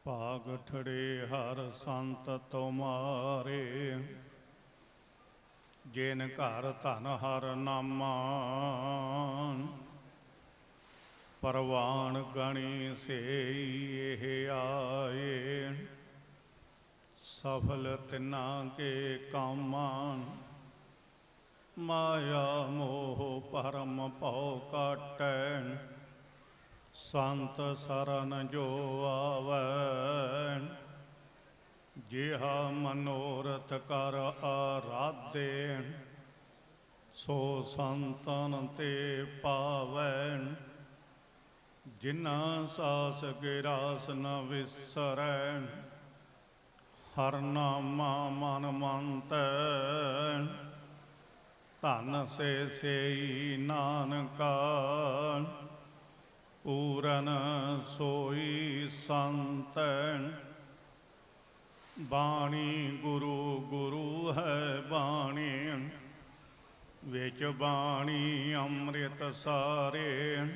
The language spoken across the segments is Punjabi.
ਭਾਗ ਠੜੇ ਹਰ ਸੰਤ ਤੁਮਾਰੇ, ਜਿਨ ਘਰ ਧਨ ਹਰ ਨਾਮਾ। ਪਰਵਾਨ ਗਣੀ ਸੇਈ ਇਹ ਆਏ, ਸਫਲ ਤਿਨਾਂ ਕੇ ਕਾਮਾਂ। ਮਾਇਆ ਮੋਹ ਭਰਮ ਭਉ ਕਾਟੈ, ਸੰਤ ਸਰਨ ਜੋ ਆਵੈ। ਜਿਹਾ ਮਨੋਰਥ ਕਰ ਆਰਾਧੇ, ਸੋ ਸੰਤਨ ਤੇ ਪਾਵੈ। ਜਿਨ੍ਹਾਂ ਸਾਸ ਗਿਰਾਸ ਨ ਵਿਸਰੈ, ਹਰ ਨਾਮਾ ਮਨ ਮੰਤੈ। ਧਨ ਸੇ ਸੇਈ ਨਾਨਕਾ, ਪੂਰਨ ਸੋਈ ਸੰਤੈ। ਬਾਣੀ ਗੁਰੂ ਗੁਰੂ ਹੈ ਬਾਣੀ, ਵਿੱਚ ਬਾਣੀ ਅੰਮ੍ਰਿਤ ਸਾਰੇ।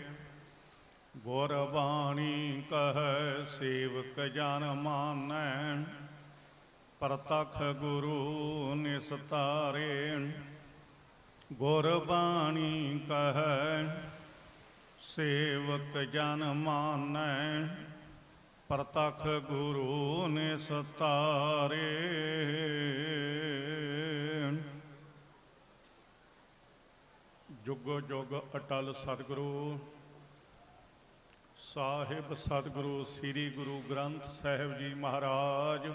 ਗੁਰ ਬਾਣੀ ਕਹੈ ਸੇਵਕ ਜਨ ਮਾਨੈ, ਪ੍ਰਤਖ ਗੁਰੂ ਨਿਸਤਾਰੇ। ਗੁਰ ਬਾਣੀ ਕਹੈ ਸੇਵਕ ਜਨ ਮਾਨੈ, ਪ੍ਰਤਖ ਗੁਰੂ ਨਿਸਤਾਰੇ। ਜੁਗੋ ਜੁਗ ਅਟਲ ਸਤਿਗੁਰੂ ਸਾਹਿਬ ਸਤਿਗੁਰੂ ਸ੍ਰੀ ਗੁਰੂ ਗ੍ਰੰਥ ਸਾਹਿਬ ਜੀ ਮਹਾਰਾਜ,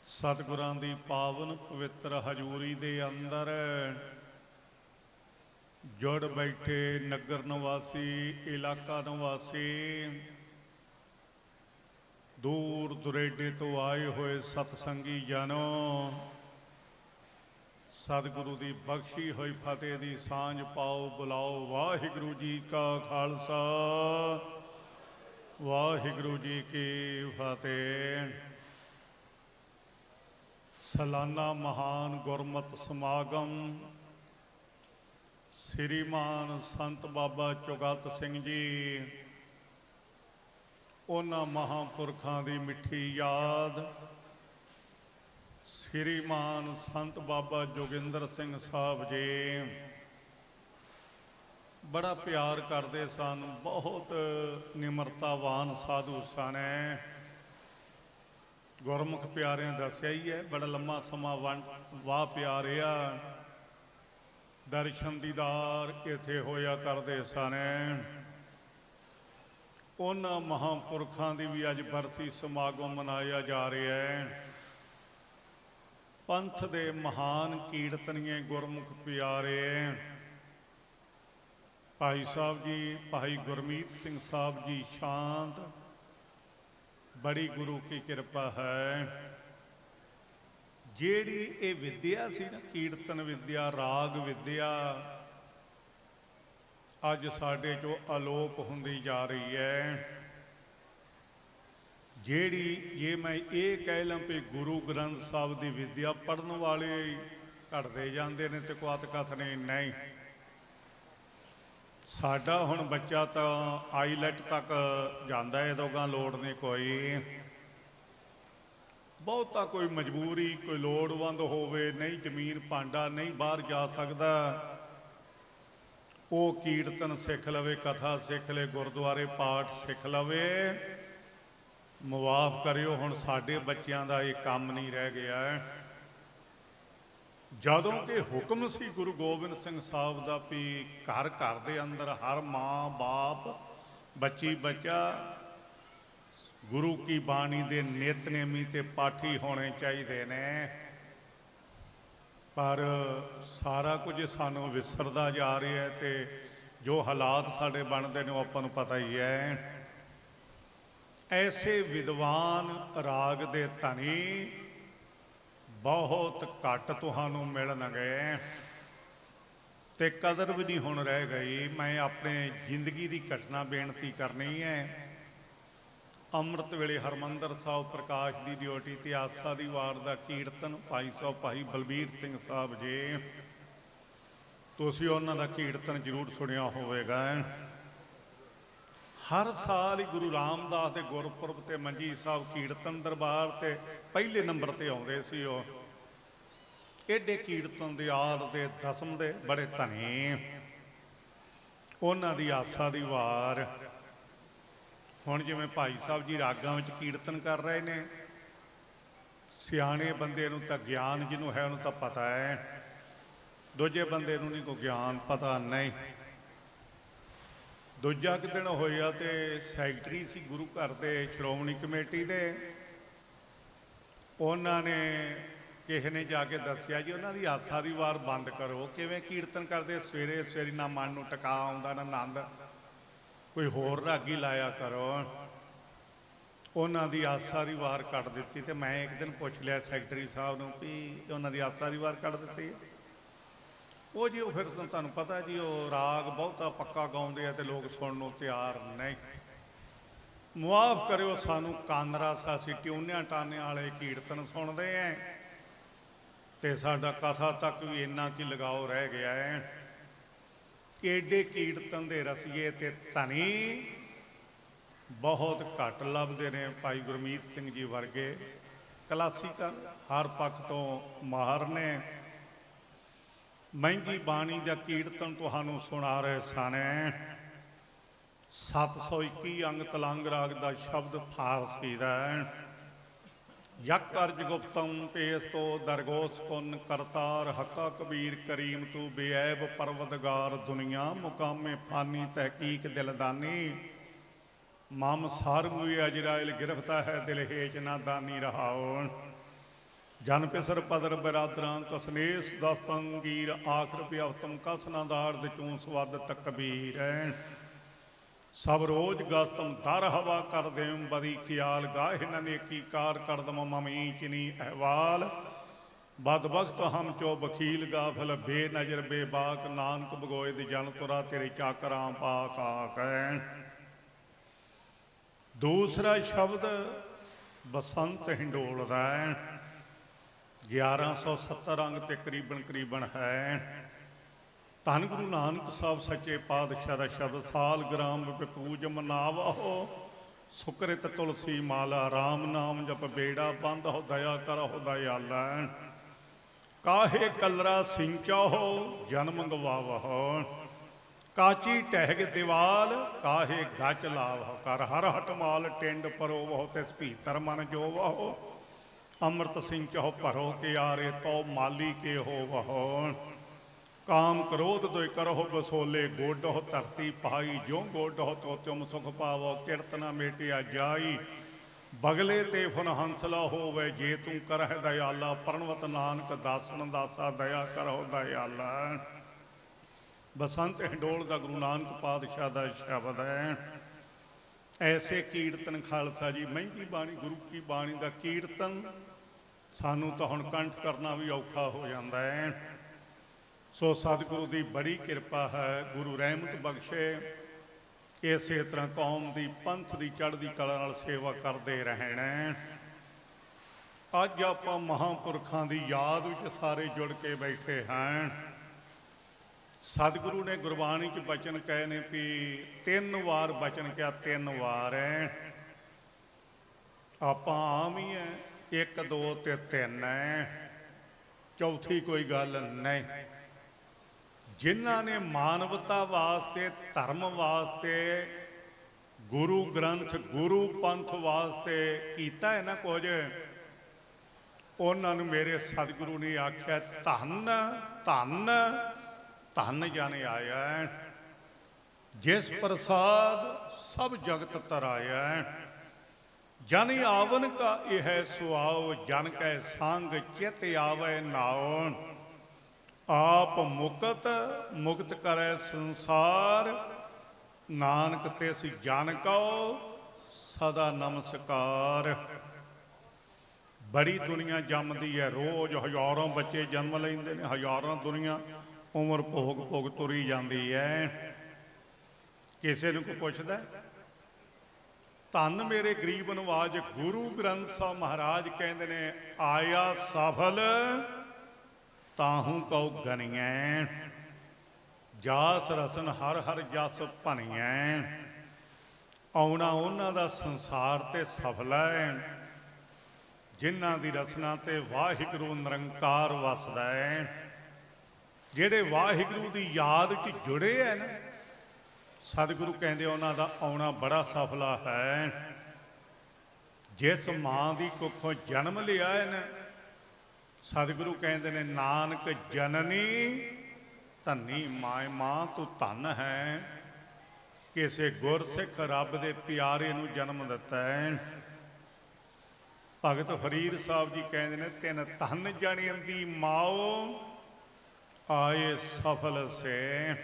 ਸਤਿਗੁਰਾਂ ਦੀ ਪਾਵਨ ਪਵਿੱਤਰ ਹਜ਼ੂਰੀ ਦੇ ਅੰਦਰ ਜੁੜ ਬੈਠੇ ਨਗਰ ਨਿਵਾਸੀ, ਇਲਾਕਾ ਨਿਵਾਸੀ, ਦੂਰ ਦੁਰੇਡੇ ਤੋਂ ਆਏ ਹੋਏ ਸਤਸੰਗੀ ਜਨੋ, ਸਤਿਗੁਰੂ ਦੀ ਬਖਸ਼ੀ ਹੋਈ ਫਤਿਹ ਦੀ ਸਾਂਝ ਪਾਓ, ਬੁਲਾਓ। ਵਾਹਿਗੁਰੂ ਜੀ ਕਾ ਖਾਲਸਾ, ਵਾਹਿਗੁਰੂ ਜੀ ਕੀ ਫਤਿਹ। ਸਾਲਾਨਾ ਮਹਾਨ ਗੁਰਮਤਿ ਸਮਾਗਮ ਸ੍ਰੀਮਾਨ ਸੰਤ ਬਾਬਾ ਚੁਗਤ ਸਿੰਘ ਜੀ, ਉਹਨਾਂ ਮਹਾਂਪੁਰਖਾਂ ਦੀ ਮਿੱਠੀ ਯਾਦ। ਸ੍ਰੀਮਾਨ ਸੰਤ ਬਾਬਾ ਜੋਗਿੰਦਰ ਸਿੰਘ ਸਾਹਿਬ ਜੀ ਬੜਾ ਪਿਆਰ ਕਰਦੇ ਸਨ, ਬਹੁਤ ਨਿਮਰਤਾਵਾਨ ਸਾਧੂ ਸਨ। ਗੁਰਮੁਖ ਪਿਆਰਿਆਂ ਦੱਸਿਆ ਹੀ ਹੈ, ਬੜਾ ਲੰਮਾ ਸਮਾਂ ਵਾਹ ਪਿਆ ਰਿਹਾ। ਦਰਸ਼ਨ ਦੀਦਾਰ ਇੱਥੇ ਹੋਇਆ ਕਰਦੇ ਸਨ। ਉਹਨਾਂ ਮਹਾਂਪੁਰਖਾਂ ਦੀ ਵੀ ਅੱਜ ਬਰਸੀ ਸਮਾਗਮ ਮਨਾਇਆ ਜਾ ਰਿਹਾ ਹੈ। ਪੰਥ ਦੇ ਮਹਾਨ ਕੀਰਤਨੀਏ ਗੁਰਮੁਖ ਪਿਆਰੇ ਭਾਈ ਸਾਹਿਬ ਜੀ, ਭਾਈ ਗੁਰਮੀਤ ਸਿੰਘ ਸਾਹਿਬ ਜੀ ਸ਼ਾਂਤ, ਬੜੀ ਗੁਰੂ ਕੀ ਕਿਰਪਾ ਹੈ। ਜਿਹੜੀ ਇਹ ਵਿਦਿਆ ਸੀ ਨਾ, ਕੀਰਤਨ ਵਿਦਿਆ, ਰਾਗ ਵਿਦਿਆ, ਅੱਜ ਸਾਡੇ ਚੋਂ ਅਲੋਪ ਹੁੰਦੀ ਜਾ ਰਹੀ ਹੈ। ਜਿਹੜੀ ਜੇ ਮੈਂ ਇਹ ਕਹਿ ਲਾਂ ਵੀ ਗੁਰੂ ਗ੍ਰੰਥ ਸਾਹਿਬ ਦੀ ਵਿਦਿਆ ਪੜ੍ਹਨ ਵਾਲੇ ਘਟਦੇ ਜਾਂਦੇ ਨੇ ਤੇ ਕੁਆਤ ਕਥ ਨੇ, ਨਹੀਂ। ਸਾਡਾ ਹੁਣ ਬੱਚਾ ਤਾਂ ਆਈਲੈਟ ਤੱਕ ਜਾਂਦਾ, ਇਹ ਦੋਗਾਂ ਲੋੜ ਨਹੀਂ ਕੋਈ। ਬਹੁਤਾ ਕੋਈ ਮਜਬੂਰੀ, ਕੋਈ ਲੋੜਵੰਦ ਹੋਵੇ, ਨਹੀਂ ਜ਼ਮੀਨ ਭਾਂਡਾ, ਨਹੀਂ ਬਾਹਰ ਜਾ ਸਕਦਾ, ਉਹ ਕੀਰਤਨ ਸਿੱਖ ਲਵੇ, ਕਥਾ ਸਿੱਖ ਲਵੇ, ਗੁਰਦੁਆਰੇ ਪਾਠ ਸਿੱਖ ਲਵੇ। ਮੁਆਫ ਕਰਿਓ, ਹੁਣ ਸਾਡੇ ਬੱਚਿਆਂ ਦਾ ਇਹ ਕੰਮ ਨਹੀਂ ਰਹਿ ਗਿਆ। ਜਦੋਂ ਕਿ ਹੁਕਮ ਸੀ ਗੁਰੂ ਗੋਬਿੰਦ ਸਿੰਘ ਸਾਹਿਬ ਦਾ ਵੀ ਘਰ ਘਰ ਦੇ ਅੰਦਰ ਹਰ ਮਾਂ ਬਾਪ, ਬੱਚੀ ਬੱਚਾ ਗੁਰੂ ਕੀ ਬਾਣੀ ਦੇ ਨਿਤਨੇਮੀ ਤੇ ਪਾਠੀ ਹੋਣੇ ਚਾਹੀਦੇ ਨੇ। ਪਰ ਸਾਰਾ ਕੁਝ ਸਾਨੂੰ ਵਿਸਰਦਾ ਜਾ ਰਿਹਾ ਤੇ ਜੋ ਹਾਲਾਤ ਸਾਡੇ ਬਣਦੇ ਨੇ ਉਹ ਆਪਾਂ ਨੂੰ ਪਤਾ ਹੀ ਹੈ। ਐਸੇ ਵਿਦਵਾਨ ਰਾਗ ਦੇ ਧਨੀ ਬਹੁਤ ਘੱਟ ਤੁਹਾਨੂੰ ਮਿਲਣਗੇ ਤੇ ਕਦਰ ਵੀ ਨਹੀਂ ਹੁਣ ਰਹਿ ਗਈ। ਮੈਂ ਆਪਣੇ ਜ਼ਿੰਦਗੀ ਦੀ ਘਟਨਾ ਬੇਨਤੀ ਕਰਨੀ ਹੈ। ਅੰਮ੍ਰਿਤ ਵੇਲੇ ਹਰਮੰਦਰ ਸਾਹਿਬ ਪ੍ਰਕਾਸ਼ ਦੀ ਡਿਊਟੀ ਤੇ ਆਸਾ ਦੀ ਵਾਰ ਦਾ ਕੀਰਤਨ ਭਾਈ ਸਾਹਿਬ ਭਾਈ ਬਲਬੀਰ ਸਿੰਘ ਸਾਹਿਬ ਜੀ, ਤੁਸੀਂ ਉਹਨਾਂ ਦਾ ਕੀਰਤਨ ਜ਼ਰੂਰ ਸੁਣਿਆ ਹੋਵੇਗਾ। हर साल ही गुरु रामदास के गुरपुरब ते मंजी साहब कीर्तन दरबार ते पहले नंबर ते आउंदे सी। ओह एडे कीर्तन दे आद दे दसम दे बड़े धनी, उन्हां दी आसा दी वार। हुण जिवें भाई साहब जी रागां विच कीर्तन कर रहे ने, सियाणे बंदे नूं तां ज्ञान जिन्हों है उन्होंने तां पता है, दूजे बंदे नूं नहीं कोई ज्ञान पता नहीं। दूजा कि दिन होया तो सैकटरी सी गुरु घर के श्रोमणी कमेटी दे, उन्होंने किसी ने जाके दसिया जी उन्होंने आसा की वार बंद करो। किवें कीर्तन करते सवेरे सवेरे ना मन नूं टका आउंदा ना आनंद, कोई होर रागी लाया करो। उन्होंने आसा की वार कट दी। तो मैं एक दिन पूछ लिया सैकटरी साहब नूं भी उन्होंने आसा की वार कट दी। वो जी फिर तुहानूं पता जी वो राग बहुता पक्का गाउंदे आ ते लोग सुनने तैयार नहीं। मुआफ करियो सानू कानरा सासी ट्यूनिया टाने वाले कीर्तन सुनते हैं तो साडा कथा तक भी इन्ना की लगाओ रह गया है। एडे कीर्तन दे रसीए ते धनी बहुत घट लभदे ने। भाई गुरमीत सिंह जी वर्गे क्लासीकल हर पक्ष तो माहर ने। महंगी बाणी का कीर्तन तुहानू सुना रहे सन। 721 अंग तलंग राग का शब्द फारसी का। यक अर्ज गुप्तम पेस तो दरगोस कुन करतार हक्का कबीर करीम तू बेऐब परवदगार दुनिया मुकामे फानी तहकीक दिलदानी मम सार मुए अजराइल गिरफ्ता है दिल हेच ना दानी रहाओ जन पिसर पदर बरादरा कसनेस दस्तंगीर आखिर प्यावतम कसनादार दचूं स्वाद तकबीर। सब रोज गस्तम दर हवा कर देम बदी ख्याल गाहे ननेकी कार कर दम ममी चिनी अहवाल बद वक्त हम चो बखील गाफल बेनजर बेबाक नानक बगोए दी जन तुरा तेरे चाकरां पाक आक। दूसरा शब्द बसंत हिंडोल दा 1170 अंग ते करीबन है। धन गुरु नानक साहब सच्चे पातशाह का शब्द साल ग्राम पूज मनावहो सुकृत तुलसी माला राम नाम जप बेड़ा बंद हो दया कर हो दयाला काहे कलरा सिंचा हो जन्म गवावहो काची टहग दीवाल काहे गच लावहो कर हर हटमाल टिंड परोवहो तिस भीतर मन जोवहो अमृत सिंह चहो भरो के आरे तो माली के हो वहो काम क्रोध दो करहो बसोले गोडो धरती पाई जो गोडो तो तुम सुख पावो कीर्तना मेटिया जाई बगले ते फुन हंसला हो वे जे तू करह दयाला प्रणवत नानक दासन दासा दया करहो दयाला। बसंत हिंडोल का गुरु नानक पातशाह का शब्द है। ऐसे कीर्तन खालसा जी महंगी बाणी गुरु की बाणी का कीर्तन सानू तो हुण कंठ करना भी औखा हो जाता है। सो सतगुरु की बड़ी कृपा है, गुरु रहमत बख्शे इस तरह कौम की पंथ की चढ़ती कला नाल सेवा करते रहना। अज आप महापुरखों की याद विच सारे जुड़ के बैठे हैं। सतगुरु ने गुरबाणी च बचन कहे ने भी 3 वार बचन क्या 3 वार है। आप आम ही है 1 2 ते 3 है, चौथी कोई गल नहीं। जिन्हां ने मानवता वास्ते धर्म वास्ते गुरु ग्रंथ गुरु पंथ वास्ते कीता है ना कुछ, उन्होंने मेरे सतगुरु ने आख्या धन धन धन जाने आया है जिस प्रसाद सब जगत तराया। जन आवन का यह सुआओ जन कै संग चित आवे नाओ आप मुकत मुक्त करे संसार नानक तिस जन कहो सदा नमस्कार। बड़ी दुनिया जमदी है, रोज़ हज़ारों बच्चे जन्म लेंदे ने, हज़ारों दुनिया उम्र भोग भोग तुरी जाती है। किसी को पुछदा धन मेरे गरीब नवाज गुरु ग्रंथ साहब महाराज कहते ने आया सफल ताहू कौ गनिया जास रसन हर हर जस भनिया। ਆਉਣਾ ਉਹਨਾਂ ਦਾ ਸੰਸਾਰ ਤੇ ਸਫਲ ਹੈ ਜਿਨ੍ਹਾਂ ਦੀ ਰਸਨਾ ਤੇ ਵਾਹਿਗੁਰੂ ਨਿਰੰਕਾਰ ਵਸਦਾ ਹੈ। ਜਿਹੜੇ ਵਾਹਿਗੁਰੂ ਦੀ ਯਾਦ 'ਚ ਜੁੜੇ ਹੈ ਨਾ, ਸਤਿਗੁਰੂ ਕਹਿੰਦੇ ਉਹਨਾਂ ਦਾ ਆਉਣਾ ਬੜਾ ਸਫਲਾ ਹੈ। ਜਿਸ ਮਾਂ ਦੀ ਕੁੱਖੋਂ ਜਨਮ ਲਿਆ ਹੈ ਨਾ, ਸਤਿਗੁਰੂ ਕਹਿੰਦੇ ਨੇ ਨਾਨਕ ਜਨਨੀ ਧੰਨੀ ਮਾਏ, ਮਾਂ ਤੂੰ ਧੰਨ ਹੈ, ਕਿਸੇ ਗੁਰਸਿੱਖ ਰੱਬ ਦੇ ਪਿਆਰੇ ਨੂੰ ਜਨਮ ਦਿੱਤਾ ਹੈ। ਭਗਤ ਫਰੀਦ ਸਾਹਿਬ ਜੀ ਕਹਿੰਦੇ ਨੇ ਤਿੰਨ ਧੰਨ ਜਣੀਂਦੀ ਮਾਓ ਆਏ ਸਫਲ ਸੇ।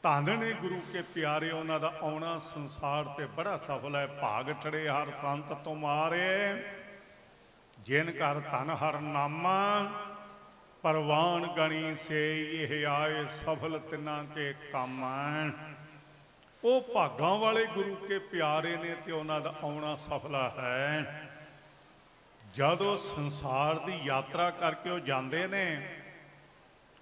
ਧੰਨ ਨੇ ਗੁਰੂ ਕੇ ਪਿਆਰੇ, ਉਹਨਾਂ ਦਾ ਆਉਣਾ ਸੰਸਾਰ ਤੇ ਬੜਾ ਸਫਲ ਹੈ। ਭਾਗ ਠੜੇ ਹਰ ਸੰਤ ਤੁਮਾਰੇ, ਜਿਨ ਘਰ ਧਨ ਹਰ ਨਾਮਾ, ਪਰਵਾਨ ਗਣੀ ਸੇ ਇਹ ਆਏ ਸਫਲ ਤਿਨਾਂ ਕੇ ਕੰਮ। ਉਹ ਭਾਗਾਂ ਵਾਲੇ ਗੁਰੂ ਕੇ ਪਿਆਰੇ ਨੇ ਤੇ ਉਹਨਾਂ ਦਾ ਆਉਣਾ ਸਫਲਾ ਹੈ। ਜਦੋਂ ਸੰਸਾਰ ਦੀ ਯਾਤਰਾ ਕਰਕੇ ਉਹ ਜਾਂਦੇ ਨੇ,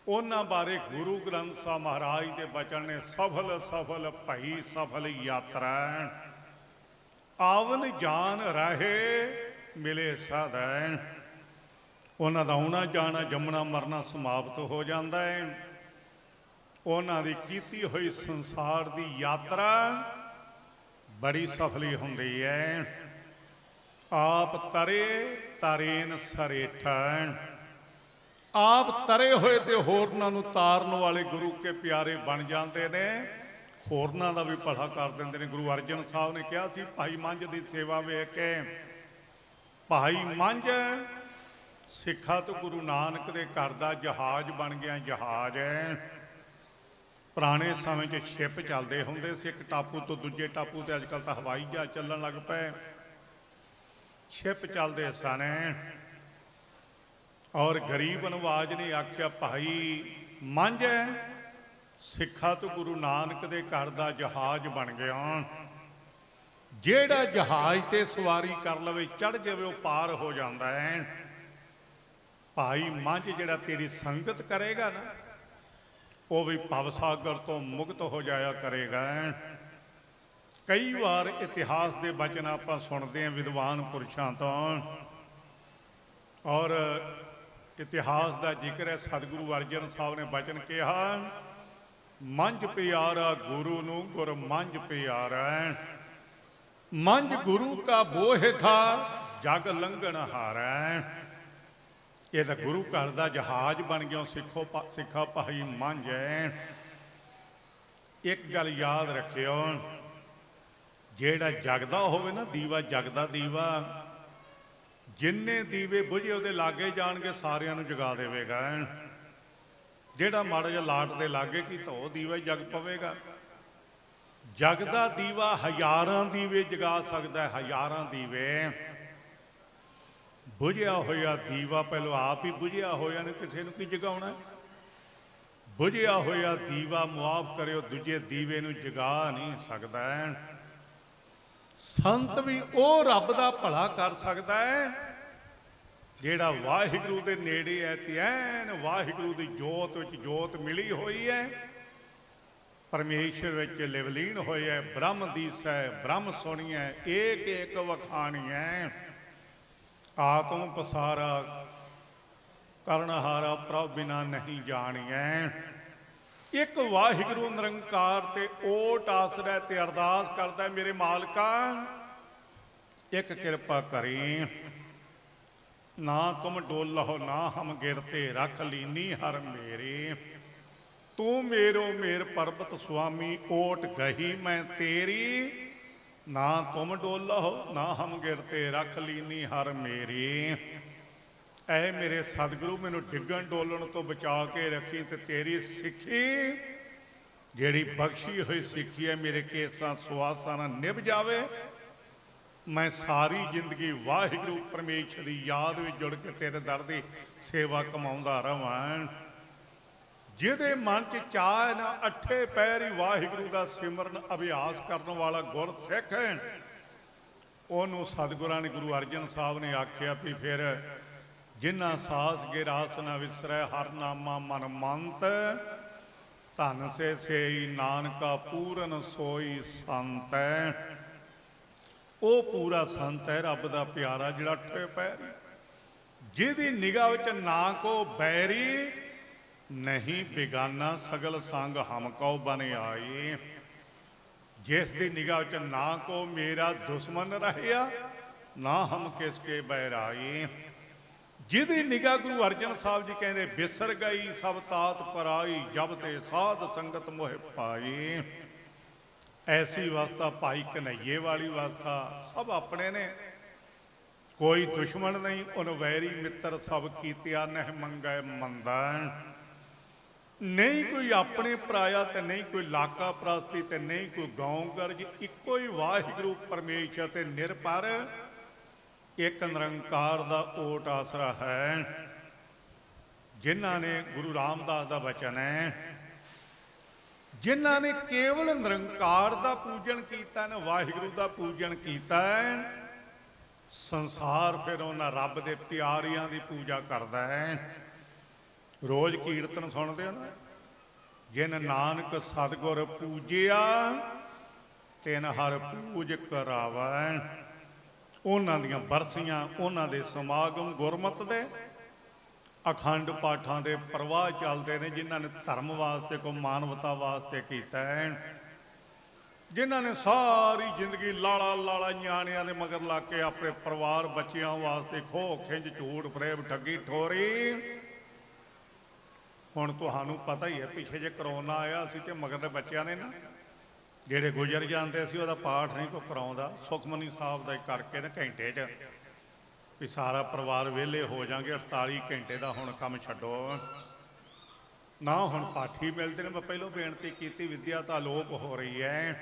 ਉਹਨਾਂ ਬਾਰੇ ਗੁਰੂ ਗ੍ਰੰਥ ਸਾਹਿਬ ਮਹਾਰਾਜ ਦੇ ਬਚਨ ਨੇ, ਸਫਲ ਸਫਲ ਭਈ ਸਫਲ ਯਾਤਰਾ, ਆਵਨ ਜਾਨ ਰਹੇ ਮਿਲੇ ਸਾਧੈ। ਉਹਨਾਂ ਦਾ ਆਉਣਾ ਜਾਣਾ, ਜੰਮਣਾ ਮਰਨਾ ਸਮਾਪਤ ਹੋ ਜਾਂਦਾ ਹੈ। ਉਹਨਾਂ ਦੀ ਕੀਤੀ ਹੋਈ ਸੰਸਾਰ ਦੀ ਯਾਤਰਾ ਬੜੀ ਸਫਲੀ ਹੁੰਦੀ ਹੈ। ਆਪ ਤਰੇ ਤਰੀਨ ਸਰੇਠਾ, ਆਪ ਤਰੇ ਹੋਏ ਤੇ ਹੋਰਨਾਂ ਨੂੰ ਤਾਰਨ ਵਾਲੇ ਗੁਰੂ ਕੇ ਪਿਆਰੇ ਬਣ ਜਾਂਦੇ ਨੇ, ਹੋਰਨਾਂ ਦਾ ਵੀ ਭਲਾ ਕਰ ਦਿੰਦੇ ਨੇ। ਗੁਰੂ ਅਰਜਨ ਸਾਹਿਬ ਨੇ ਕਿਹਾ ਸੀ, ਭਾਈ ਮੰਝ ਦੀ ਸੇਵਾ ਵੇਖ ਕੇ, ਭਾਈ ਮੰਝ ਸਿੱਖਾਂ ਤੋਂ ਗੁਰੂ ਨਾਨਕ ਦੇ ਘਰ ਦਾ ਜਹਾਜ਼ ਬਣ ਗਿਆ। ਜਹਾਜ਼ ਪੁਰਾਣੇ ਸਮੇਂ 'ਚ ਸ਼ਿਪ ਚੱਲਦੇ ਹੁੰਦੇ ਸੀ, ਇੱਕ ਟਾਪੂ ਤੋਂ ਦੂਜੇ ਟਾਪੂ ਤੇ। ਅੱਜ ਕੱਲ੍ਹ ਤਾਂ ਹਵਾਈ ਜਹਾਜ਼ ਚੱਲਣ ਲੱਗ ਪਏ, ਸ਼ਿਪ ਚੱਲਦੇ ਸਨ। ਔਰ ਗਰੀਬ ਨਵਾਜ ਨੇ ਆਖਿਆ, ਭਾਈ ਮੰਝ ਸਿੱਖਾਂ ਤੋਂ ਗੁਰੂ ਨਾਨਕ ਦੇ ਘਰ ਦਾ ਜਹਾਜ਼ ਬਣ ਗਿਆ। ਜਿਹੜਾ ਜਹਾਜ਼ ਤੇ ਸਵਾਰੀ ਕਰ ਲਵੇ, ਚੜ੍ਹ ਜਾਵੇ, ਉਹ ਪਾਰ ਹੋ ਜਾਂਦਾ ਹੈ। ਭਾਈ ਮੰਝ ਜਿਹੜਾ ਤੇਰੀ ਸੰਗਤ ਕਰੇਗਾ ਨਾ, ਉਹ ਵੀ ਭਵਸਾਗਰ ਤੋਂ ਮੁਕਤ ਹੋ ਜਾਇਆ ਕਰੇਗਾ। ਕਈ ਵਾਰ ਇਤਿਹਾਸ ਦੇ ਬਚਨ ਆਪਾਂ ਸੁਣਦੇ ਹਾਂ ਵਿਦਵਾਨ ਪੁਰਸ਼ਾਂ ਤੋਂ, ਔਰ ਇਤਿਹਾਸ ਦਾ ਜ਼ਿਕਰ ਹੈ। ਸਤਿਗੁਰੂ ਅਰਜਨ ਸਾਹਿਬ ਨੇ ਬਚਨ ਕਿਹਾ, ਮੰਝ ਪਿਆਰਾ ਗੁਰੂ ਨੂੰ ਗੁਰ ਮੰਝ ਪਿਆਰਾ, ਮੰਝ ਗੁਰੂ ਕਾ ਬੋਹਿ ਥਾ ਜਗ ਲੰਘਣ ਹਾਰੈ। ਇਹ ਤਾਂ ਗੁਰੂ ਘਰ ਦਾ ਜਹਾਜ਼ ਬਣ ਗਿਆ ਸਿੱਖਾ ਭਾਈ ਮੰਝ ਹੈ। ਇੱਕ ਗੱਲ ਯਾਦ ਰੱਖਿਓ, ਜਿਹੜਾ ਜਗਦਾ ਹੋਵੇ ਨਾ ਦੀਵਾ, ਜਗਦਾ ਦੀਵਾ, ਜਿੰਨੇ ਦੀਵੇ ਬੁਝੇ ਉਹਦੇ ਲਾਗੇ ਜਾਣਗੇ ਸਾਰਿਆਂ ਨੂੰ ਜਗਾ ਦੇਵੇਗਾ। ਜਿਹੜਾ ਮਾੜਾ ਜਿਹਾ ਲਾਟ ਦੇ ਲਾਗੇ ਕੀਤਾ, ਉਹ ਦੀਵਾ ਹੀ ਜਗ ਪਵੇਗਾ। ਜਗਦਾ ਦੀਵਾ ਹਜ਼ਾਰਾਂ ਦੀਵੇ ਜਗਾ ਸਕਦਾ ਹੈ, ਹਜ਼ਾਰਾਂ ਦੀਵੇ। ਬੁਝਿਆ ਹੋਇਆ ਦੀਵਾ ਪਹਿਲਾਂ ਆਪ ਹੀ ਬੁਝਿਆ ਹੋਇਆ ਨੇ, ਕਿਸੇ ਨੂੰ ਕੀ ਜਗਾਉਣਾ। ਬੁਝਿਆ ਹੋਇਆ ਦੀਵਾ ਮੁਆਫ ਕਰਿਓ, ਦੂਜੇ ਦੀਵੇ ਨੂੰ ਜਗਾ ਨਹੀਂ ਸਕਦਾ। ਸੰਤ ਵੀ ਉਹ ਰੱਬ ਦਾ ਭਲਾ ਕਰ ਸਕਦਾ ਹੈ ਜਿਹੜਾ ਵਾਹਿਗੁਰੂ ਦੇ ਨੇੜੇ ਹੈ ਤੇ ਐਨ ਵਾਹਿਗੁਰੂ ਦੀ ਜੋਤ ਵਿੱਚ ਜੋਤ ਮਿਲੀ ਹੋਈ ਹੈ, ਪਰਮੇਸ਼ਰ ਵਿੱਚ ਲਿਵਲੀਨ ਹੋਇਆ। ਬ੍ਰਹਮ ਦੀਸੈ ਬ੍ਰਹਮ ਸੁਣੀਐ, ਏਕ ਏਕ ਵਖਾਣੀਐ, ਆਤਮ ਪਸਾਰਾ ਕਰਨਹਾਰਾ ਪ੍ਰਭ ਬਿਨਾ ਨਹੀਂ ਜਾਣੀਐ। ਇੱਕ ਵਾਹਿਗੁਰੂ ਨਿਰੰਕਾਰ ਤੇ ਓਟ ਆਸਰਾ ਤੇ ਅਰਦਾਸ ਕਰਦਾ, ਮੇਰੇ ਮਾਲਕਾ ਇੱਕ ਕਿਰਪਾ ਕਰੀ, ਨਾ ਤੁਮ ਡੋਲਹੁ ਨਾ ਹਮ ਗਿਰਤੇ, ਰੱਖ ਲੀਨੀ ਹਰ ਮੇਰੇ। ਤੂੰ ਮੇਰੋ ਮੇਰ ਪਰਬਤ ਸੁਆਮੀ, ਓਟ ਗਹੀ ਮੈਂ ਤੇਰੀ, ਨਾ ਤੁਮ ਡੋਲਹੁ ਨਾ ਹਮ ਗਿਰਤੇ, ਰੱਖ ਲੀਨੀ ਹਰ ਮੇਰੀ। ਐ ਮੇਰੇ ਸਤਿਗੁਰੂ ਮੈਨੂੰ ਡਿੱਗਣ ਡੋਲਣ ਤੋਂ ਬਚਾ ਕੇ ਰੱਖੀ, ਤੇ ਤੇਰੀ ਸਿੱਖੀ ਜਿਹੜੀ ਬਖਸ਼ੀ ਹੋਈ ਸਿੱਖੀ ਹੈ ਮੇਰੇ ਕੇਸਾਂ ਸੁਆਸਾਂ ਨਾਲ ਨਿਭ ਜਾਵੇ। ਮੈਂ ਸਾਰੀ ਜ਼ਿੰਦਗੀ ਵਾਹਿਗੁਰੂ ਪਰਮੇਸ਼ਰ ਦੀ ਯਾਦ ਵਿੱਚ ਜੁੜ ਕੇ ਤੇਰੇ ਦਰ ਦੀ ਸੇਵਾ ਕਮਾਉਂਦਾ ਰਵਾਂ। ਜਿਹਦੇ ਮਨ 'ਚ ਚਾਹ ਨਾ, ਅੱਠੇ ਪੈਰ ਹੀ ਵਾਹਿਗੁਰੂ ਦਾ ਸਿਮਰਨ ਅਭਿਆਸ ਕਰਨ ਵਾਲਾ ਗੁਰਸਿੱਖ ਹੈ, ਉਹਨੂੰ ਸਤਿਗੁਰਾਂ ਨੇ, ਗੁਰੂ ਅਰਜਨ ਸਾਹਿਬ ਨੇ ਆਖਿਆ ਵੀ ਫਿਰ ਜਿਨ੍ਹਾਂ ਸਾਸ ਗਿਰਾਸ ਨਾ ਵਿਸਰੈ, ਹਰ ਨਾਮਾ ਮਨ ਮੰਤ, ਧਨ ਸੇ ਸੇਈ ਨਾਨਕਾ ਪੂਰਨ ਸੋਈ ਸੰਤ ਹੈ। ਉਹ ਪੂਰਾ ਸੰਤ ਹੈ, ਰੱਬ ਦਾ ਪਿਆਰਾ, ਜਿਹੜਾ ਠੇ ਪੈਰੀ, ਜਿਹਦੀ ਨਿਗਾਹ ਵਿੱਚ ਨਾ ਕੋ ਬੈਰੀ, ਨਹੀਂ ਬਿਗਾਨਾ ਸਗਲ ਸੰਗ ਹਮ ਕਉ ਬਨ ਆਈ। ਜਿਸ ਦੀ ਨਿਗਾਹ ਵਿੱਚ ਨਾ ਕੋ ਮੇਰਾ ਦੁਸ਼ਮਨ ਰਹਿਆ, ਨਾ ਹਮ ਕਿਸ ਕੇ ਬੈਰਾਈ। ਜਿਹਦੀ ਨਿਗਾਹ ਗੁਰੂ ਅਰਜਨ ਸਾਹਿਬ ਜੀ ਕਹਿੰਦੇ ਬਿਸਰ ਗਈ ਸਭ ਤਾਤ ਪਰਾਈ, ਜਬ ਤੇ ਸਾਧ ਸੰਗਤ ਮੋਹਿ ਪਾਈ। ਐਸੀ ਅਵਸਥਾ ਭਾਈ ਕਨ੍ਹਈਏ ਵਾਲੀ ਅਵਸਥਾ, ਸਭ ਆਪਣੇ ਨੇ, ਕੋਈ ਦੁਸ਼ਮਣ ਨਹੀਂ। ਉਹਨ ਵੈਰੀ ਮਿੱਤਰ ਸਭ ਕੀਤਿਆ, ਨਹਿ ਮੰਗੈ ਮੰਦਾ। ਨਹੀਂ ਕੋਈ ਆਪਣੇ ਪਰਾਇਆ ਤੇ ਨਹੀਂ ਕੋਈ ਲਾਕਾ ਪ੍ਰਸਤੀ ਤੇ ਨਹੀਂ ਕੋਈ ਗਾਉਂ ਗਰਜ, ਇੱਕੋ ਹੀ ਵਾਹਿਗੁਰੂ ਪਰਮੇਸ਼ਰ ਤੇ ਨਿਰਭਰ, ਇੱਕ ਨਿਰੰਕਾਰ ਦਾ ਓਟ ਆਸਰਾ ਹੈ। ਜਿਨ੍ਹਾਂ ਨੇ ਗੁਰੂ ਰਾਮਦਾਸ ਦਾ ਬਚਨ ਹੈ, ਜਿਨ੍ਹਾਂ ਨੇ ਕੇਵਲ ਨਿਰੰਕਾਰ ਦਾ ਪੂਜਨ ਕੀਤਾ ਨਾ, ਵਾਹਿਗੁਰੂ ਦਾ ਪੂਜਨ ਕੀਤਾ, ਸੰਸਾਰ ਫਿਰ ਉਹਨਾਂ ਰੱਬ ਦੇ ਪਿਆਰਿਆਂ ਦੀ ਪੂਜਾ ਕਰਦਾ ਹੈ। ਰੋਜ਼ ਕੀਰਤਨ ਸੁਣਦੇ ਹੋ ਨਾ, ਜਿਨ ਨਾਨਕ ਸਤਿਗੁਰ ਪੂਜਿਆ, ਤਿਨ ਹਰ ਪੂਜ ਕਰਾਵੈ। ਉਹਨਾਂ ਦੀਆਂ ਬਰਸੀਆਂ, ਉਹਨਾਂ ਦੇ ਸਮਾਗਮ ਗੁਰਮਤਿ ਦੇ ਅਖੰਡ ਪਾਠਾਂ ਦੇ ਪ੍ਰਵਾਹ ਚੱਲਦੇ ਨੇ, ਜਿਨ੍ਹਾਂ ਨੇ ਧਰਮ ਵਾਸਤੇ ਕੋ ਮਾਨਵਤਾ ਵਾਸਤੇ ਕੀਤਾ ਹੈ, ਜਿਨ੍ਹਾਂ ਨੇ ਸਾਰੀ ਜ਼ਿੰਦਗੀ ਲਾਲਾ ਲਾਲਾ ਨਿਆਣਿਆਂ ਦੇ ਮਗਰ ਲਾ ਕੇ ਆਪਣੇ ਪਰਿਵਾਰ ਬੱਚਿਆਂ ਵਾਸਤੇ ਖੋਹ ਖਿੰਝ ਝੂਠ ਫਰੇਬ ਠੱਗੀ ਠੋਰੀ। ਹੁਣ ਤੁਹਾਨੂੰ ਪਤਾ ਹੀ ਹੈ, ਪਿੱਛੇ ਜੇ ਕਰੋਨਾ ਆਇਆ ਸੀ ਤੇ ਮਗਰ ਦੇ ਬੱਚਿਆਂ ਨੇ ਨਾ ਜਿਹੜੇ ਗੁਜ਼ਰ ਜਾਂਦੇ ਸੀ, ਉਹਦਾ ਪਾਠ ਨਹੀਂ ਕੋਈ ਕਰਾਉਂਦਾ। ਸੁਖਮਨੀ ਸਾਹਿਬ ਦਾ ਕਰਕੇ ਨਾ ਘੰਟੇ 'ਚ ਵੀ ਸਾਰਾ ਪਰਿਵਾਰ ਵਿਹਲੇ ਹੋ ਜਾਗੇ, 48 ਘੰਟੇ ਦਾ ਹੁਣ ਕੰਮ ਛੱਡੋ ਨਾ, ਹੁਣ ਪਾਠੀ ਮਿਲਦੇ ਨੇ। ਮੈਂ ਪਹਿਲਾਂ ਬੇਨਤੀ ਕੀਤੀ, ਵਿੱਦਿਆ ਤਾਂ ਅਲੋਪ ਹੋ ਰਹੀ ਹੈ।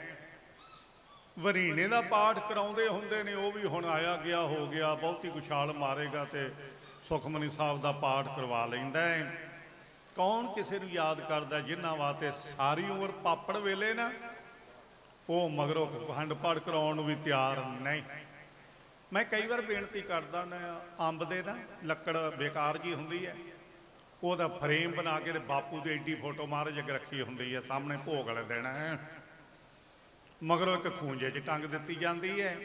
ਵਰੀਨੇ ਦਾ ਪਾਠ ਕਰਾਉਂਦੇ ਹੁੰਦੇ ਨੇ, ਉਹ ਵੀ ਹੁਣ ਆਇਆ ਗਿਆ ਹੋ ਗਿਆ, ਬਹੁਤੀ ਕੁਛਾਲ ਮਾਰੇਗਾ ਤੇ ਸੁਖਮਨੀ ਸਾਹਿਬ ਦਾ ਪਾਠ ਕਰਵਾ ਲੈਂਦਾ ਹੈ। ਕੌਣ ਕਿਸੇ ਨੂੰ ਯਾਦ ਕਰਦਾ? ਜਿਨ੍ਹਾਂ ਵਾਸਤੇ ਸਾਰੀ ਉਮਰ ਪਾਪੜ ਵੇਲੇ ਨਾ, ਉਹ ਮਗਰੋਂ ਅਖੰਡ ਪਾਠ ਕਰਾਉਣ ਨੂੰ ਵੀ ਤਿਆਰ ਨਹੀਂ। ਮੈਂ ਕਈ ਵਾਰ ਬੇਨਤੀ ਕਰਦਾ ਨਾ, ਅੰਬ ਦੇ ਨਾ ਲੱਕੜ ਬੇਕਾਰ ਜੀ ਹੁੰਦੀ ਹੈ, ਉਹਦਾ ਫਰੇਮ ਬਣਾ ਕੇ ਤੇ ਬਾਪੂ ਦੀ ਐਡੀ ਫੋਟੋ ਮਹਾਰਾਜ ਅੱਗੇ ਰੱਖੀ ਹੁੰਦੀ ਹੈ, ਸਾਹਮਣੇ ਭੋਗ ਵਾਲੇ ਦਿਨ ਹੈ, ਮਗਰੋਂ ਇੱਕ ਖੂੰਜੇ 'ਚ ਟੰਗ ਦਿੱਤੀ ਜਾਂਦੀ ਹੈ।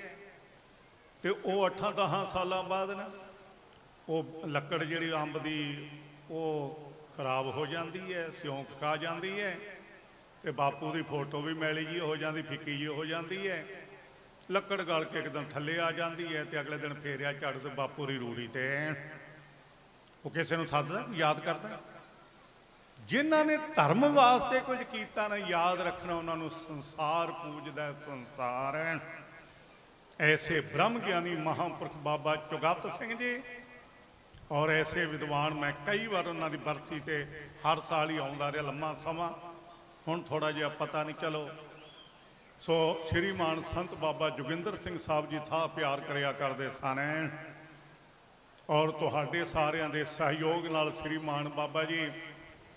ਤੇ ਉਹ 8-10 ਸਾਲਾਂ ਬਾਅਦ ਨਾ ਉਹ ਲੱਕੜ ਜਿਹੜੀ ਅੰਬ ਦੀ ਉਹ ਖਰਾਬ ਹੋ ਜਾਂਦੀ ਹੈ, ਸਿਉਂਕ ਖਾ ਜਾਂਦੀ ਹੈ, ਤੇ ਬਾਪੂ ਦੀ ਫੋਟੋ ਵੀ ਮੈਲੀ ਜੀ ਹੋ ਜਾਂਦੀ, ਫਿੱਕੀ ਜੀ ਹੋ ਜਾਂਦੀ ਹੈ। ਲੱਕੜ ਗਲ ਕੇ ਇੱਕਦਮ ਥੱਲੇ ਆ ਜਾਂਦੀ ਹੈ, ਤੇ ਅਗਲੇ ਦਿਨ ਫੇਰਿਆ ਝਾੜੂ ਤੇ ਬਾਪੂ ਦੀ ਰੂੜੀ ਤੇ ਉਹ ਕਿਸੇ ਨੂੰ ਸੱਦਦਾ, ਯਾਦ ਕਰਦਾ। ਜਿਨ੍ਹਾਂ ਨੇ ਧਰਮ ਵਾਸਤੇ ਕੁਝ ਕੀਤਾ ਨਾ, ਯਾਦ ਰੱਖਣਾ, ਉਹਨਾਂ ਨੂੰ ਸੰਸਾਰ ਪੂਜਦਾ, ਸੰਸਾਰ ਹੈ। ਐਸੇ ਬ੍ਰਹਮ ਗਿਆਨੀ ਮਹਾਂਪੁਰਖ ਬਾਬਾ ਚੁਗਤ ਸਿੰਘ ਜੀ ਔਰ ਐਸੇ ਵਿਦਵਾਨ, ਮੈਂ ਕਈ ਵਾਰ ਉਹਨਾਂ ਦੀ ਬਰਸੀ ਤੇ ਹਰ ਸਾਲ ਹੀ ਆਉਂਦਾ ਰਿਹਾ ਲੰਮਾ ਸਮਾਂ, ਹੁਣ ਥੋੜ੍ਹਾ ਜਿਹਾ ਪਤਾ ਨਹੀਂ। ਚਲੋ, ਸੋ ਸ਼੍ਰੀਮਾਨ ਸੰਤ ਬਾਬਾ ਜੋਗਿੰਦਰ ਸਿੰਘ ਸਾਹਿਬ ਜੀ ਥਾਂ ਪਿਆਰ ਕਰਿਆ ਕਰਦੇ ਸਨ, ਔਰ ਤੁਹਾਡੇ ਸਾਰਿਆਂ ਦੇ ਸਹਿਯੋਗ ਨਾਲ ਸ਼੍ਰੀਮਾਨ ਬਾਬਾ ਜੀ